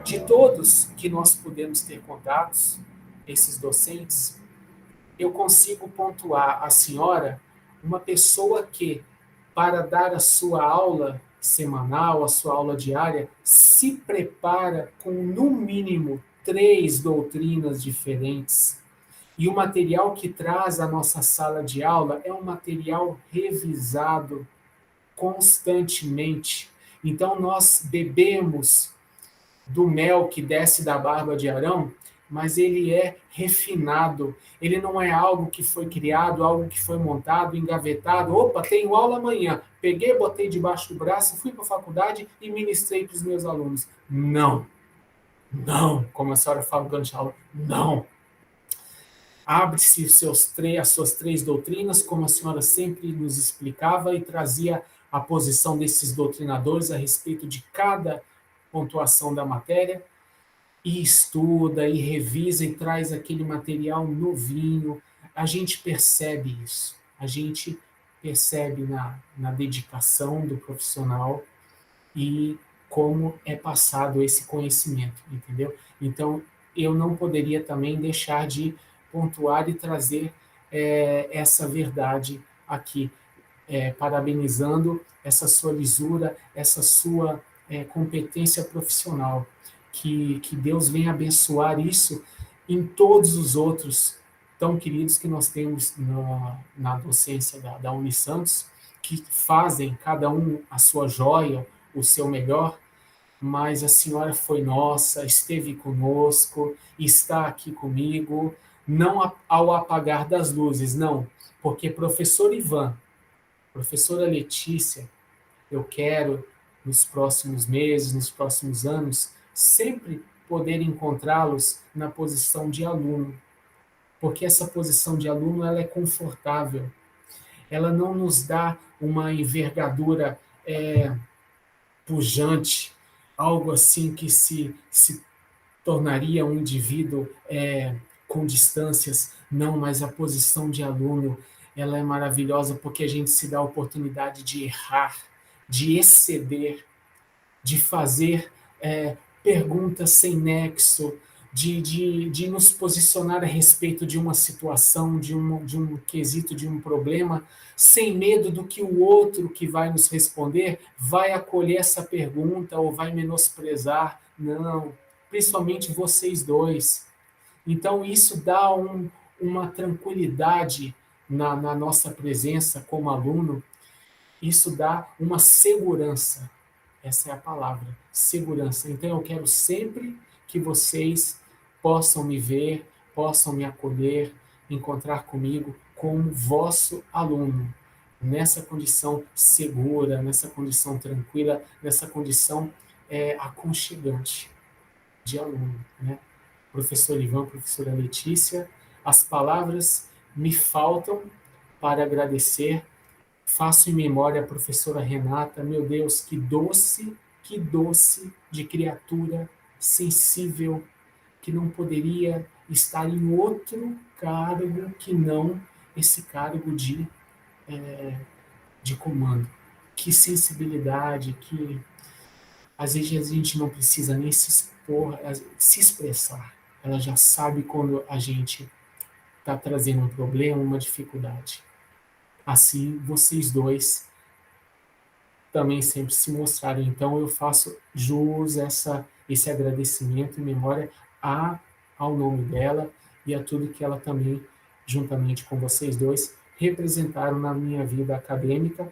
de todos que nós pudemos ter contatos, esses docentes, eu consigo pontuar a senhora uma pessoa que, para dar a sua aula semanal, a sua aula diária, se prepara com, no mínimo, 3 doutrinas diferentes. E o material que traz à nossa sala de aula é um material revisado constantemente. Então, nós bebemos do mel que desce da barba de Arão mas ele é refinado. Ele não é algo que foi criado, algo que foi montado, engavetado. Opa, tenho aula amanhã. Peguei, botei debaixo do braço, fui para a faculdade e ministrei para os meus alunos. Não. Não. Como a senhora fala durante a aula, não. Abre-se as suas três doutrinas, como a senhora sempre nos explicava e trazia a posição desses doutrinadores a respeito de cada pontuação da matéria, e estuda, e revisa, e traz aquele material novinho. A gente percebe isso, a gente percebe na dedicação do profissional e como é passado esse conhecimento, entendeu? Então, eu não poderia também deixar de pontuar e trazer essa verdade aqui, parabenizando essa sua lisura, essa sua competência profissional. Que Deus venha abençoar isso em todos os outros tão queridos que nós temos na docência da Unisantos, que fazem cada um a sua joia, o seu melhor, mas a senhora foi nossa, esteve conosco, está aqui comigo, não ao apagar das luzes, não, porque professor Ivan, professora Letícia, eu quero, nos próximos meses, nos próximos anos, sempre poder encontrá-los na posição de aluno, porque essa posição de aluno ela é confortável, ela não nos dá uma envergadura pujante, algo assim que se tornaria um indivíduo com distâncias. Não, mas a posição de aluno ela é maravilhosa porque a gente se dá a oportunidade de errar, de exceder, de fazer perguntas sem nexo, de nos posicionar a respeito de uma situação, de um quesito, de um problema, sem medo do que o outro que vai nos responder vai acolher essa pergunta ou vai menosprezar. Não, principalmente vocês dois. Então, isso dá uma tranquilidade na nossa presença como aluno, isso dá uma segurança. Essa é a palavra, segurança. Então, eu quero sempre que vocês possam me ver, possam me acolher, encontrar comigo como vosso aluno, nessa condição segura, nessa condição tranquila, nessa condição aconchegante de aluno, né? Professor Ivan, professora Letícia, as palavras me faltam para agradecer. Faço em memória a professora Renata, meu Deus, que doce de criatura sensível, que não poderia estar em outro cargo que não esse cargo de comando. Que sensibilidade, que às vezes a gente não precisa nem se expor, se expressar. Ela já sabe quando a gente está trazendo um problema, uma dificuldade. Assim, vocês dois também sempre se mostraram. Então, eu faço jus esse agradecimento em memória ao nome dela e a tudo que ela também, juntamente com vocês dois, representaram na minha vida acadêmica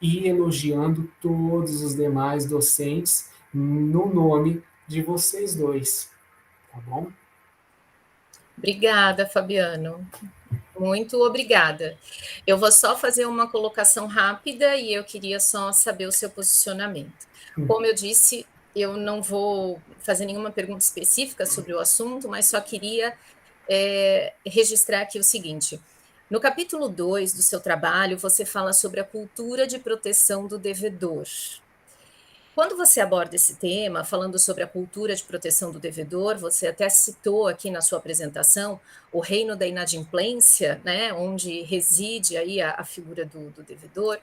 e elogiando todos os demais docentes no nome de vocês dois. Tá bom? Obrigada, Fabiano. Muito obrigada. Eu vou só fazer uma colocação rápida e eu queria só saber o seu posicionamento. Como eu disse, eu não vou fazer nenhuma pergunta específica sobre o assunto, mas só queria registrar aqui o seguinte. No capítulo 2 do seu trabalho, você fala sobre a cultura de proteção do devedor. Quando você aborda esse tema, falando sobre a cultura de proteção do devedor, você até citou aqui na sua apresentação o reino da inadimplência, né, onde reside aí a figura do devedor.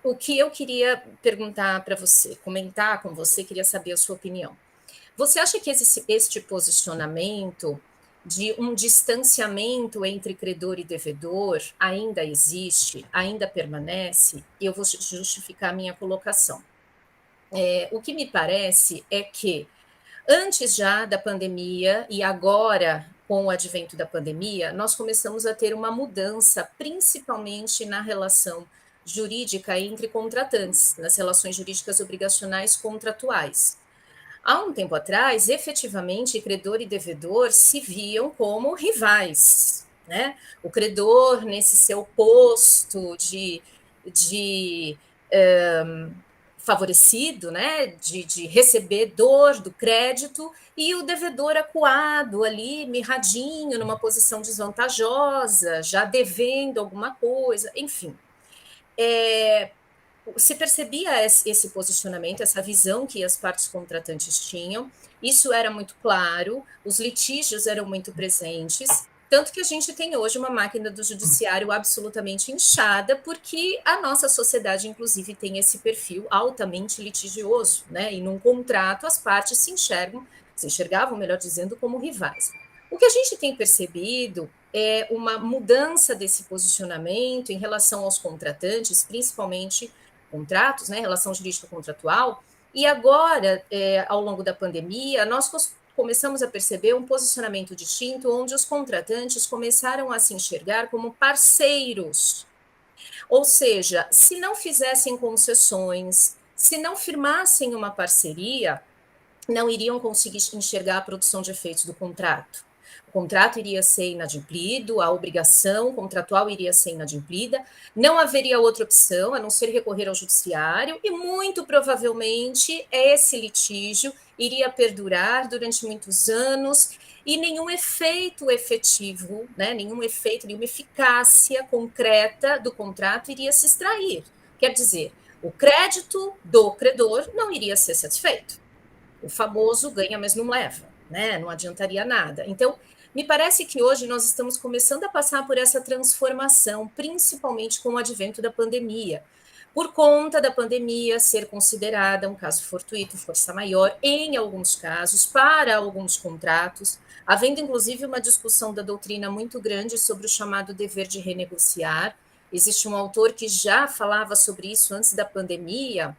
O que eu queria perguntar para você, comentar com você, queria saber a sua opinião. Você acha que este posicionamento de um distanciamento entre credor e devedor ainda existe, ainda permanece? Eu vou justificar a minha colocação. O que me parece é que antes já da pandemia e agora com o advento da pandemia, nós começamos a ter uma mudança, principalmente na relação jurídica entre contratantes, nas relações jurídicas obrigacionais contratuais. Há um tempo atrás, efetivamente, credor e devedor se viam como rivais, né? O credor, nesse seu posto de favorecido, né? De recebedor do crédito, e o devedor acuado ali, mirradinho, numa posição desvantajosa, já devendo alguma coisa, enfim. Se percebia esse posicionamento, essa visão que as partes contratantes tinham, isso era muito claro, os litígios eram muito presentes, tanto que a gente tem hoje uma máquina do judiciário absolutamente inchada, porque a nossa sociedade, inclusive, tem esse perfil altamente litigioso, né? E num contrato as partes se enxergavam, melhor dizendo, como rivais. O que a gente tem percebido é uma mudança desse posicionamento em relação aos contratantes, principalmente contratos, né, relação jurídica contratual, e agora, ao longo da pandemia, nós começamos a perceber um posicionamento distinto, onde os contratantes começaram a se enxergar como parceiros, ou seja, se não fizessem concessões, se não firmassem uma parceria, não iriam conseguir enxergar a produção de efeitos do contrato. O contrato iria ser inadimplido, a obrigação contratual iria ser inadimplida, não haveria outra opção a não ser recorrer ao judiciário, e muito provavelmente esse litígio iria perdurar durante muitos anos e nenhum efeito efetivo, né, nenhuma eficácia concreta do contrato iria se extrair. Quer dizer, o crédito do credor não iria ser satisfeito. O famoso ganha, mas não leva, né? Não adiantaria nada. Então, me parece que hoje nós estamos começando a passar por essa transformação, principalmente com o advento da pandemia. Por conta da pandemia ser considerada um caso fortuito, força maior, em alguns casos, para alguns contratos, havendo inclusive uma discussão da doutrina muito grande sobre o chamado dever de renegociar. Existe um autor que já falava sobre isso antes da pandemia,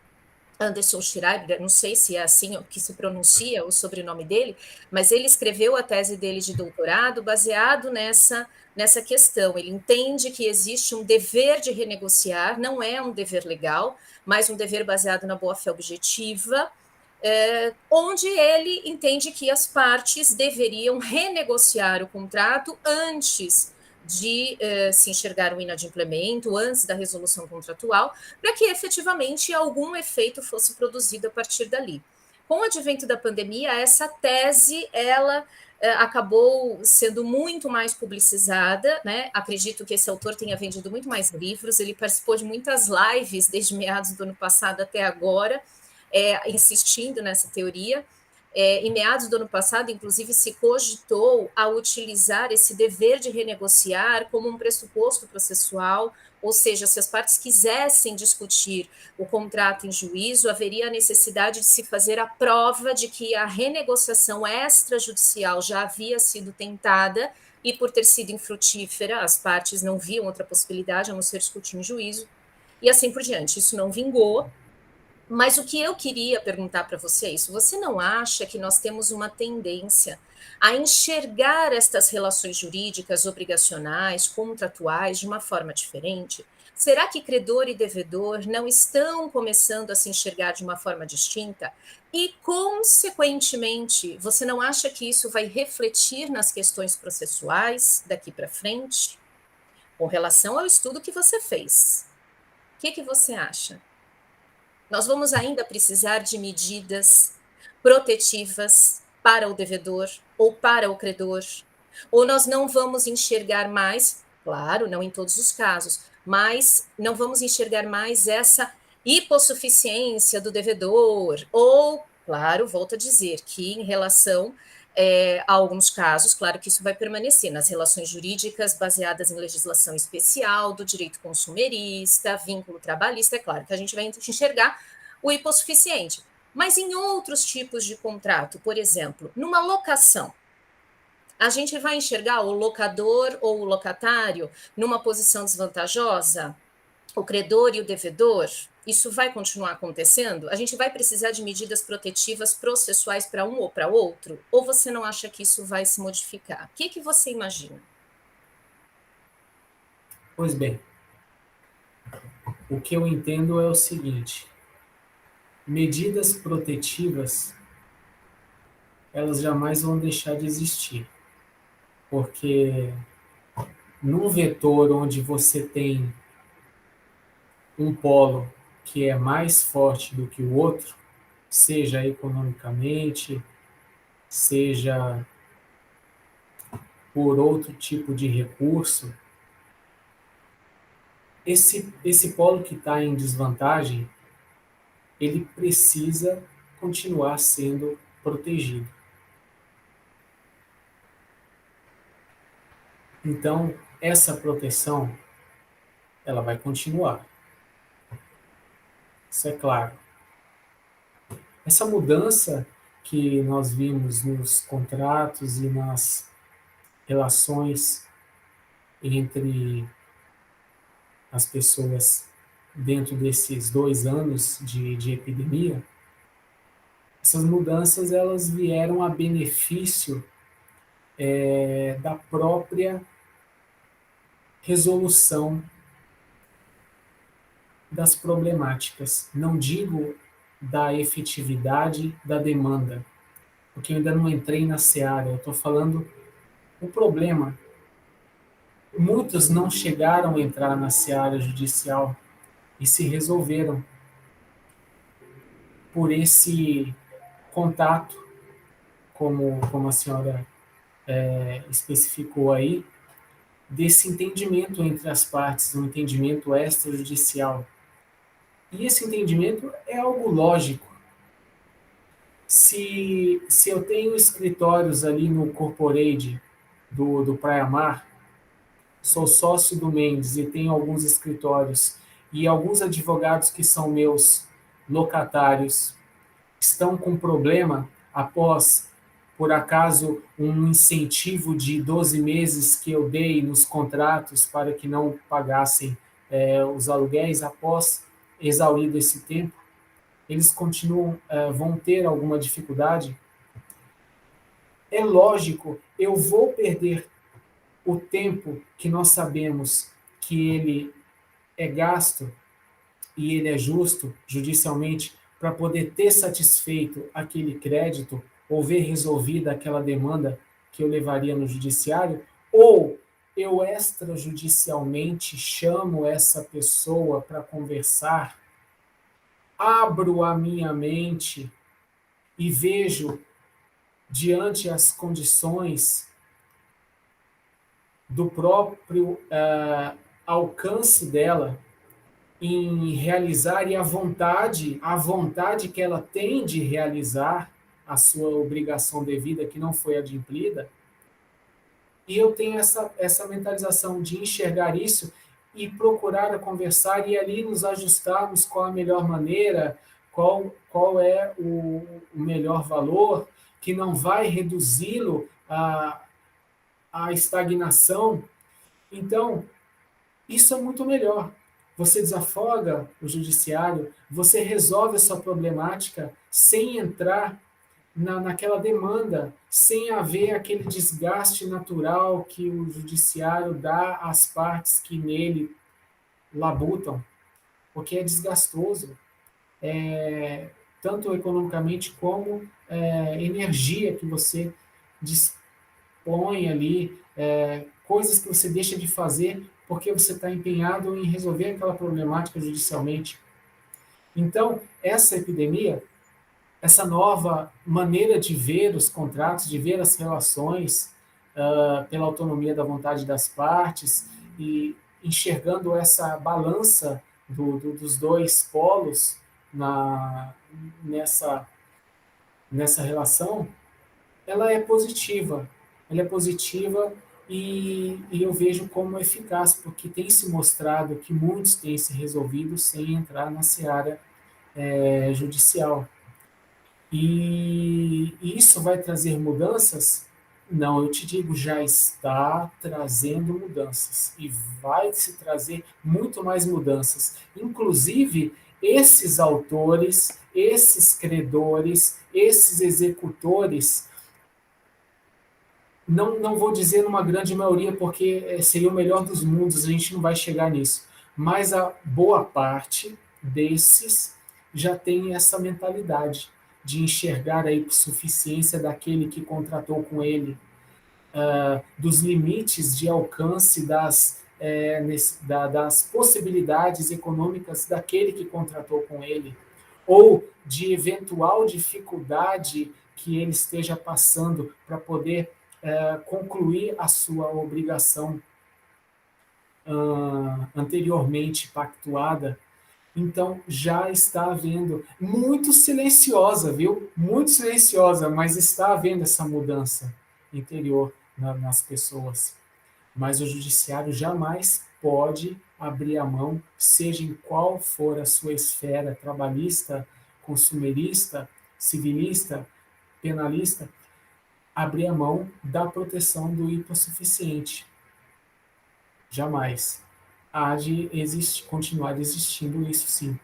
Anderson Schreiber, não sei se é assim que se pronuncia o sobrenome dele, mas ele escreveu a tese dele de doutorado baseado nessa questão. Ele entende que existe um dever de renegociar, não é um dever legal, mas um dever baseado na boa-fé objetiva, onde ele entende que as partes deveriam renegociar o contrato antes de se enxergar um inadimplemento, antes da resolução contratual, para que efetivamente algum efeito fosse produzido a partir dali. Com o advento da pandemia, essa tese, ela acabou sendo muito mais publicizada, né? Acredito que esse autor tenha vendido muito mais livros, ele participou de muitas lives desde meados do ano passado até agora, insistindo nessa teoria. Em meados do ano passado, inclusive, se cogitou a utilizar esse dever de renegociar como um pressuposto processual, ou seja, se as partes quisessem discutir o contrato em juízo, haveria a necessidade de se fazer a prova de que a renegociação extrajudicial já havia sido tentada e, por ter sido infrutífera, as partes não viam outra possibilidade a não ser discutir em juízo, e assim por diante. Isso não vingou. Mas o que eu queria perguntar para você é isso: você não acha que nós temos uma tendência a enxergar estas relações jurídicas, obrigacionais, contratuais de uma forma diferente? Será que credor e devedor não estão começando a se enxergar de uma forma distinta? E, consequentemente, você não acha que isso vai refletir nas questões processuais daqui para frente? Com relação ao estudo que você fez, o que você acha? Nós vamos ainda precisar de medidas protetivas para o devedor ou para o credor, ou nós não vamos enxergar mais, claro, não em todos os casos, mas não vamos enxergar mais essa hipossuficiência do devedor, ou, claro, volto a dizer que em relação a alguns casos, claro que isso vai permanecer nas relações jurídicas baseadas em legislação especial, do direito consumerista, vínculo trabalhista, é claro que a gente vai enxergar o hipossuficiente. Mas em outros tipos de contrato, por exemplo, numa locação, a gente vai enxergar o locador ou o locatário numa posição desvantajosa, o credor e o devedor? Isso vai continuar acontecendo? A gente vai precisar de medidas protetivas processuais para um ou para outro? Ou você não acha que isso vai se modificar? O que você imagina? Pois bem, o que eu entendo é o seguinte: medidas protetivas elas jamais vão deixar de existir. Porque num vetor onde você tem um polo que é mais forte do que o outro, seja economicamente, seja por outro tipo de recurso, esse polo que está em desvantagem, ele precisa continuar sendo protegido. Então, essa proteção, ela vai continuar. Isso é claro. Essa mudança que nós vimos nos contratos e nas relações entre as pessoas dentro desses 2 anos de epidemia, essas mudanças elas vieram a benefício da própria resolução das problemáticas. Não digo da efetividade da demanda, porque eu ainda não entrei na seara, eu estou falando o problema. Muitos não chegaram a entrar na seara judicial e se resolveram por esse contato, como a senhora especificou aí, desse entendimento entre as partes, um entendimento extrajudicial. E esse entendimento é algo lógico. Se eu tenho escritórios ali no Corporate do Praia Mar, sou sócio do Mendes e tenho alguns escritórios, e alguns advogados que são meus locatários estão com problema após, por acaso, um incentivo de 12 meses que eu dei nos contratos para que não pagassem os aluguéis após exaurido esse tempo, eles continuam, vão ter alguma dificuldade. É lógico, eu vou perder o tempo que nós sabemos que ele é gasto e ele é justo judicialmente para poder ter satisfeito aquele crédito ou ver resolvida aquela demanda que eu levaria no judiciário, ou eu extrajudicialmente chamo essa pessoa para conversar, abro a minha mente e vejo, diante as condições do próprio alcance dela em realizar e a vontade que ela tem de realizar a sua obrigação devida, que não foi adimplida, e eu tenho essa mentalização de enxergar isso e procurar conversar e ali nos ajustarmos qual a melhor maneira, qual é o melhor valor, que não vai reduzi-lo à estagnação. Então, isso é muito melhor. Você desafoga o judiciário, você resolve a sua problemática sem entrar naquela demanda, sem haver aquele desgaste natural que o judiciário dá às partes que nele labutam, porque é desgastoso, tanto economicamente como energia que você dispõe ali, coisas que você deixa de fazer porque você está empenhado em resolver aquela problemática judicialmente. Então, essa epidemia, essa nova maneira de ver os contratos, de ver as relações, pela autonomia da vontade das partes, e enxergando essa balança dos dois polos nessa relação, ela é positiva. Ela é positiva e eu vejo como eficaz, porque tem se mostrado que muitos têm se resolvido sem entrar na seara judicial. E isso vai trazer mudanças? Não, eu te digo, já está trazendo mudanças e vai se trazer muito mais mudanças. Inclusive, esses autores, esses credores, esses executores, não vou dizer numa grande maioria, porque seria o melhor dos mundos, a gente não vai chegar nisso, mas a boa parte desses já tem essa mentalidade de enxergar a hipossuficiência daquele que contratou com ele, dos limites de alcance das possibilidades econômicas daquele que contratou com ele, ou de eventual dificuldade que ele esteja passando para poder concluir a sua obrigação anteriormente pactuada. Então, já está havendo, muito silenciosa, viu? Muito silenciosa, mas está havendo essa mudança interior nas pessoas. Mas o judiciário jamais pode abrir a mão, seja em qual for a sua esfera trabalhista, consumerista, civilista, penalista, abrir a mão da proteção do hipossuficiente. Jamais. Há de continuar existindo isso, sim.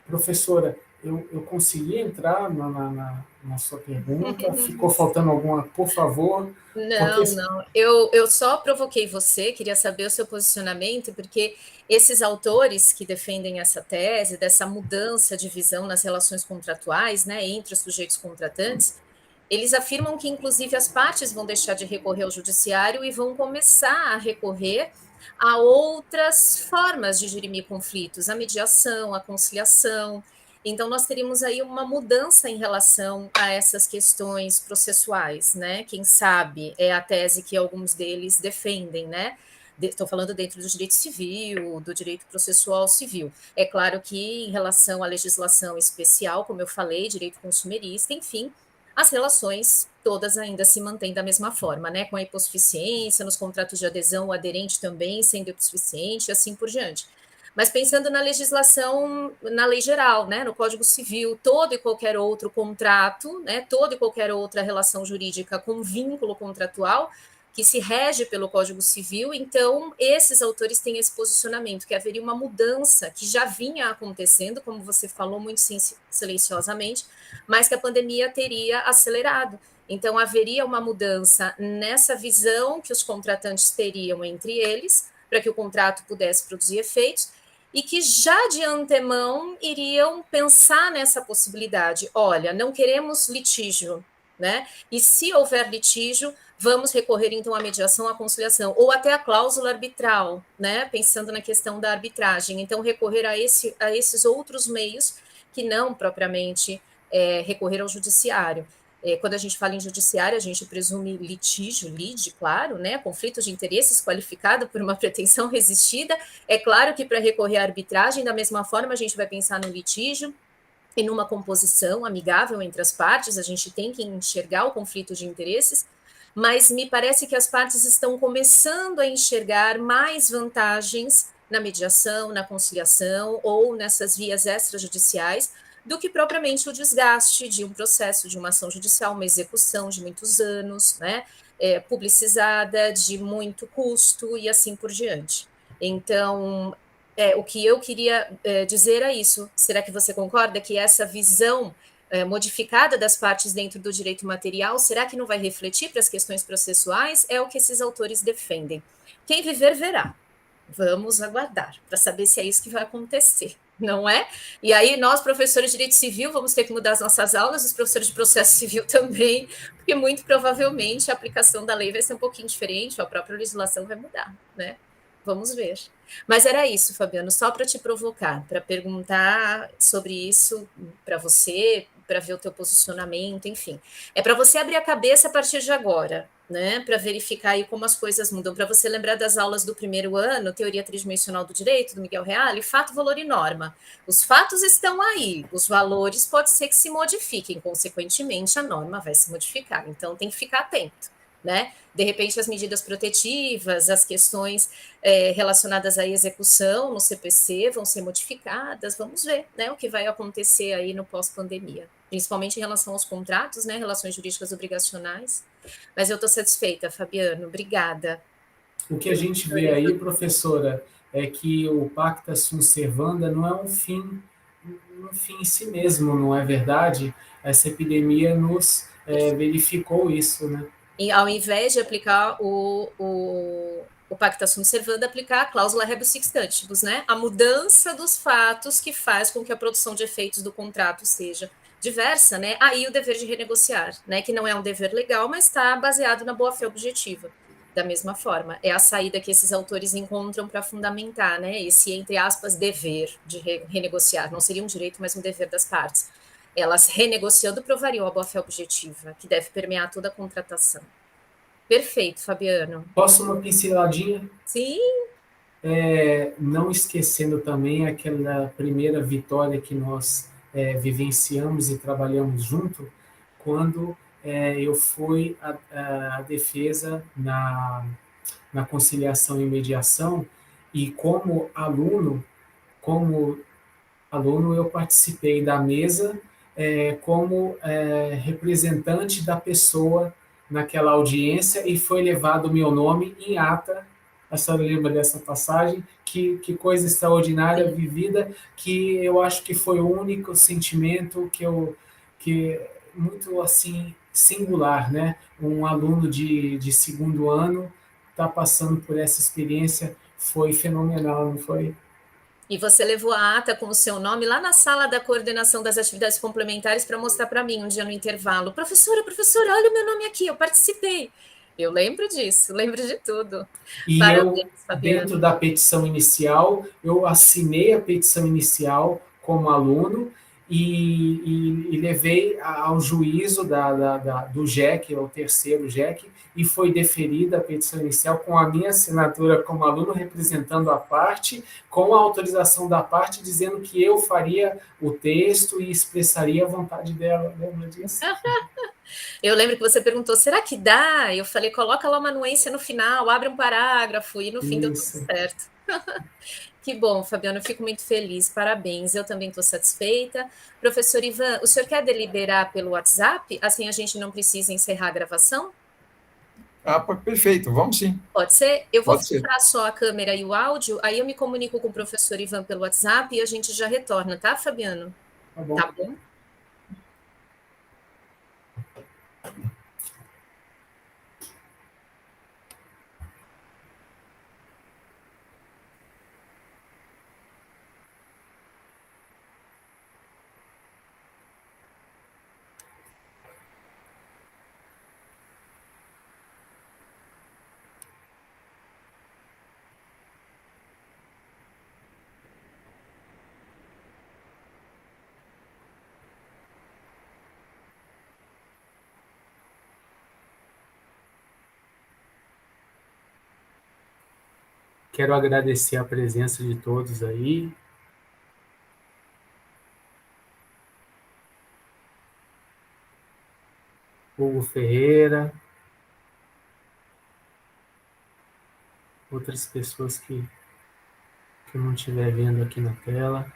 Professora, eu consegui entrar na sua pergunta? Ficou faltando alguma, por favor? Não. Eu só provoquei você, queria saber o seu posicionamento, porque esses autores que defendem essa tese, dessa mudança de visão nas relações contratuais, né, entre os sujeitos contratantes, eles afirmam que, inclusive, as partes vão deixar de recorrer ao judiciário e vão começar a recorrer a outras formas de dirimir conflitos, a mediação, a conciliação. Então, nós teríamos aí uma mudança em relação a essas questões processuais, né? Quem sabe é a tese que alguns deles defendem, né? Estou falando dentro do direito civil, do direito processual civil. É claro que, em relação à legislação especial, como eu falei, direito consumerista, enfim, as relações todas ainda se mantêm da mesma forma, né? Com a hipossuficiência, nos contratos de adesão, o aderente também sendo hipossuficiente, e assim por diante. Mas pensando na legislação, na lei geral, né? No Código Civil, todo e qualquer outro contrato, né? Toda e qualquer outra relação jurídica com vínculo contratual que se rege pelo Código Civil, então esses autores têm esse posicionamento, que haveria uma mudança que já vinha acontecendo, como você falou, muito silenciosamente, mas que a pandemia teria acelerado. Então, haveria uma mudança nessa visão que os contratantes teriam entre eles, para que o contrato pudesse produzir efeitos, e que já de antemão iriam pensar nessa possibilidade. Olha, não queremos litígio, né? E se houver litígio, vamos recorrer então à mediação, à conciliação, ou até à cláusula arbitral, né? Pensando na questão da arbitragem. Então, recorrer a esses outros meios que não propriamente recorrer ao judiciário. Quando a gente fala em judiciário, a gente presume litígio, lide, claro, né? Conflito de interesses qualificado por uma pretensão resistida. É claro que para recorrer à arbitragem, da mesma forma, a gente vai pensar no litígio e numa composição amigável entre as partes, a gente tem que enxergar o conflito de interesses, mas me parece que as partes estão começando a enxergar mais vantagens na mediação, na conciliação ou nessas vias extrajudiciais, do que propriamente o desgaste de um processo, de uma ação judicial, uma execução de muitos anos, né, publicizada, de muito custo e assim por diante. Então, o que eu queria dizer é isso. Será que você concorda que essa visão modificada das partes dentro do direito material, será que não vai refletir para as questões processuais? É o que esses autores defendem. Quem viver, verá. Vamos aguardar para saber se é isso que vai acontecer, não é? E aí nós, professores de direito civil, vamos ter que mudar as nossas aulas, os professores de processo civil também, porque muito provavelmente a aplicação da lei vai ser um pouquinho diferente, a própria legislação vai mudar, né? Vamos ver. Mas era isso, Fabiano, só para te provocar, para perguntar sobre isso para você, para ver o teu posicionamento, enfim. É para você abrir a cabeça a partir de agora, né, para verificar aí como as coisas mudam, para você lembrar das aulas do primeiro ano, Teoria Tridimensional do Direito, do Miguel Reale, fato, valor e norma. Os fatos estão aí, os valores pode ser que se modifiquem, consequentemente a norma vai se modificar, então tem que ficar atento, né? De repente as medidas protetivas, as questões relacionadas à execução no CPC vão ser modificadas, vamos ver, né, o que vai acontecer aí no pós-pandemia, principalmente em relação aos contratos, né, relações jurídicas obrigacionais. Mas eu estou satisfeita, Fabiano, obrigada. O que a gente vê aí, professora, é que o pacta sunt servanda não é um fim em si mesmo, não é verdade? Essa epidemia nos verificou isso, né? E ao invés de aplicar o pacta sunt servanda, aplicar a cláusula rebus sic stantibus, né? A mudança dos fatos que faz com que a produção de efeitos do contrato seja diversa, né? Aí o dever de renegociar, né? Que não é um dever legal, mas está baseado na boa-fé objetiva. Da mesma forma, é a saída que esses autores encontram para fundamentar, né? Esse, entre aspas, dever de renegociar. Não seria um direito, mas um dever das partes. Elas renegociando provariam a boa-fé objetiva, que deve permear toda a contratação. Perfeito, Fabiano. Posso uma pinceladinha? Sim. Não esquecendo também aquela primeira vitória que nós vivenciamos e trabalhamos junto, quando eu fui a defesa na conciliação e mediação, e como aluno eu participei da mesa como representante da pessoa naquela audiência, e foi levado o meu nome em ata. A senhora lembra dessa passagem? Que coisa extraordinária vivida, que eu acho que foi o único sentimento que muito assim singular, né? Um aluno de segundo ano está passando por essa experiência, foi fenomenal, não foi? E você levou a ata com o seu nome lá na sala da coordenação das atividades complementares para mostrar para mim um dia no intervalo. Professora, olha o meu nome aqui, eu participei. Eu lembro disso, lembro de tudo. E eu, Parabéns, dentro Fabiano. da petição inicial, eu assinei a petição inicial como aluno e levei ao juízo do JEC, o terceiro JEC, e foi deferida a petição inicial com a minha assinatura como aluno, representando a parte, com a autorização da parte, dizendo que eu faria o texto e expressaria a vontade dela. Lembra disso? Eu lembro que você perguntou, será que dá? Eu falei, coloca lá uma anuência no final, abre um parágrafo, e no fim deu tudo Isso. certo. Que bom, Fabiano, eu fico muito feliz, parabéns, eu também estou satisfeita. Professor Ivan, o senhor quer deliberar pelo WhatsApp? Assim a gente não precisa encerrar a gravação? Perfeito, vamos sim. Pode ser? Eu vou Pode ser. filtrar só a câmera e o áudio, aí eu me comunico com o professor Ivan pelo WhatsApp e a gente já retorna, tá, Fabiano? Tá bom. Tá bom? Quero agradecer a presença de todos aí. Hugo Ferreira, outras pessoas que não estiver vendo aqui na tela.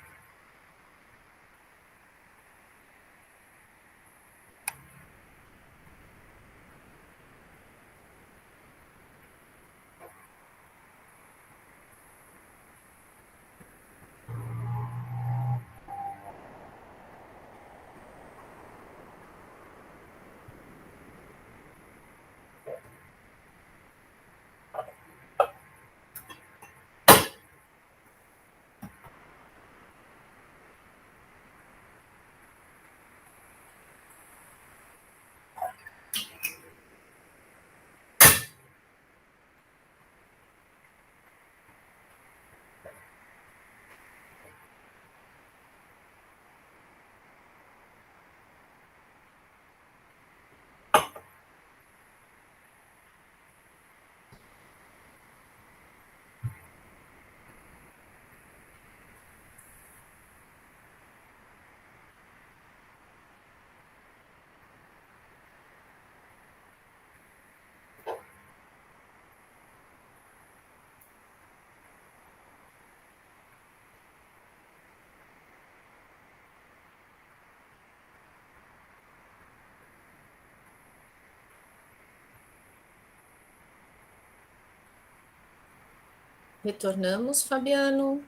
Retornamos, Fabiano.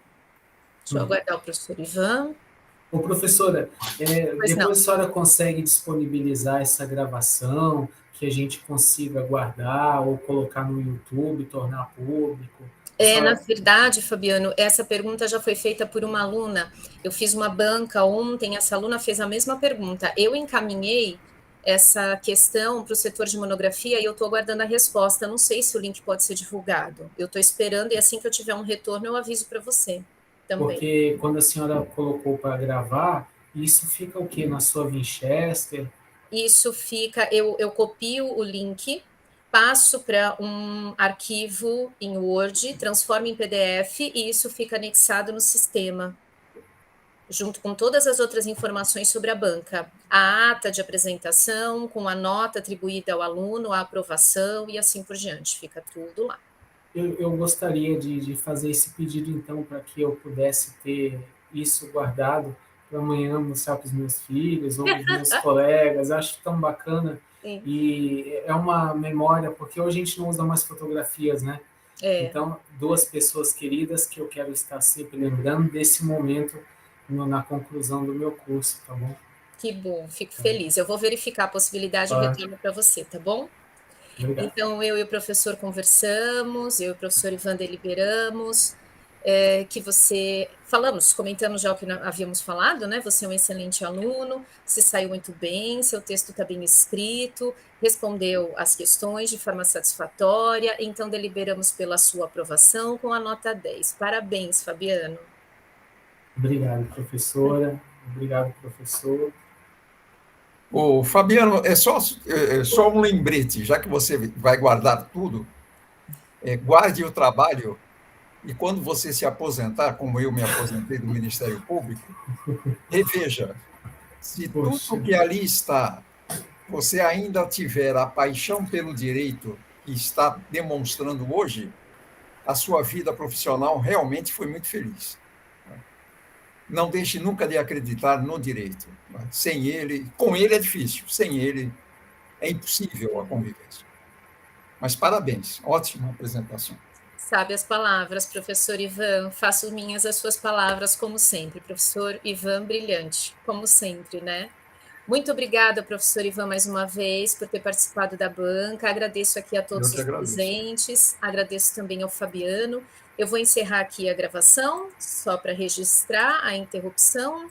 Deixa eu aguardar o professor Ivan. Ô, professora, Pois depois não. a senhora consegue disponibilizar essa gravação, que a gente consiga guardar ou colocar no YouTube, tornar público? Na verdade, Fabiano, essa pergunta já foi feita por uma aluna. Eu fiz uma banca ontem, essa aluna fez a mesma pergunta. Eu encaminhei essa questão para o setor de monografia e eu estou aguardando a resposta. Não sei se o link pode ser divulgado. Eu estou esperando e assim que eu tiver um retorno, eu aviso para você também. Porque quando a senhora colocou para gravar, isso fica o quê? Na sua Winchester? Isso fica, eu copio o link, passo para um arquivo em Word, transformo em PDF e isso fica anexado no sistema, junto com todas as outras informações sobre a banca. A ata de apresentação, com a nota atribuída ao aluno, a aprovação e assim por diante. Fica tudo lá. Eu gostaria de fazer esse pedido, então, para que eu pudesse ter isso guardado para amanhã mostrar para os meus filhos ou os meus colegas. Acho tão bacana. Sim. E é uma memória, porque hoje a gente não usa mais fotografias, né? Então, duas pessoas queridas que eu quero estar sempre lembrando desse momento na conclusão do meu curso, tá bom? Que bom, fico feliz. Eu vou verificar a possibilidade e retorno para você, tá bom? Obrigado. Então, eu e o professor conversamos, eu e o professor Ivan deliberamos, que você... comentamos já o que havíamos falado, né? Você é um excelente aluno, se saiu muito bem, seu texto está bem escrito, respondeu às questões de forma satisfatória, então deliberamos pela sua aprovação com a nota 10. Parabéns, Fabiano. Obrigado, professora. Obrigado, professor. Ô, Fabiano, é só um lembrete, já que você vai guardar tudo, guarde o trabalho e quando você se aposentar, como eu me aposentei do Ministério Público, reveja se tudo que ali está, você ainda tiver a paixão pelo direito que está demonstrando hoje, a sua vida profissional realmente foi muito feliz. Não deixe nunca de acreditar no direito. Sem ele, com ele é difícil, sem ele é impossível a convivência. Mas parabéns, ótima apresentação. Sabe as palavras, professor Ivan, faço minhas as suas palavras como sempre. Professor Ivan, brilhante, como sempre, né? Muito obrigada, professor Ivan, mais uma vez, por ter participado da banca. Agradeço aqui a todos os presentes, agradeço também ao Fabiano. Eu vou encerrar aqui a gravação, só para registrar a interrupção.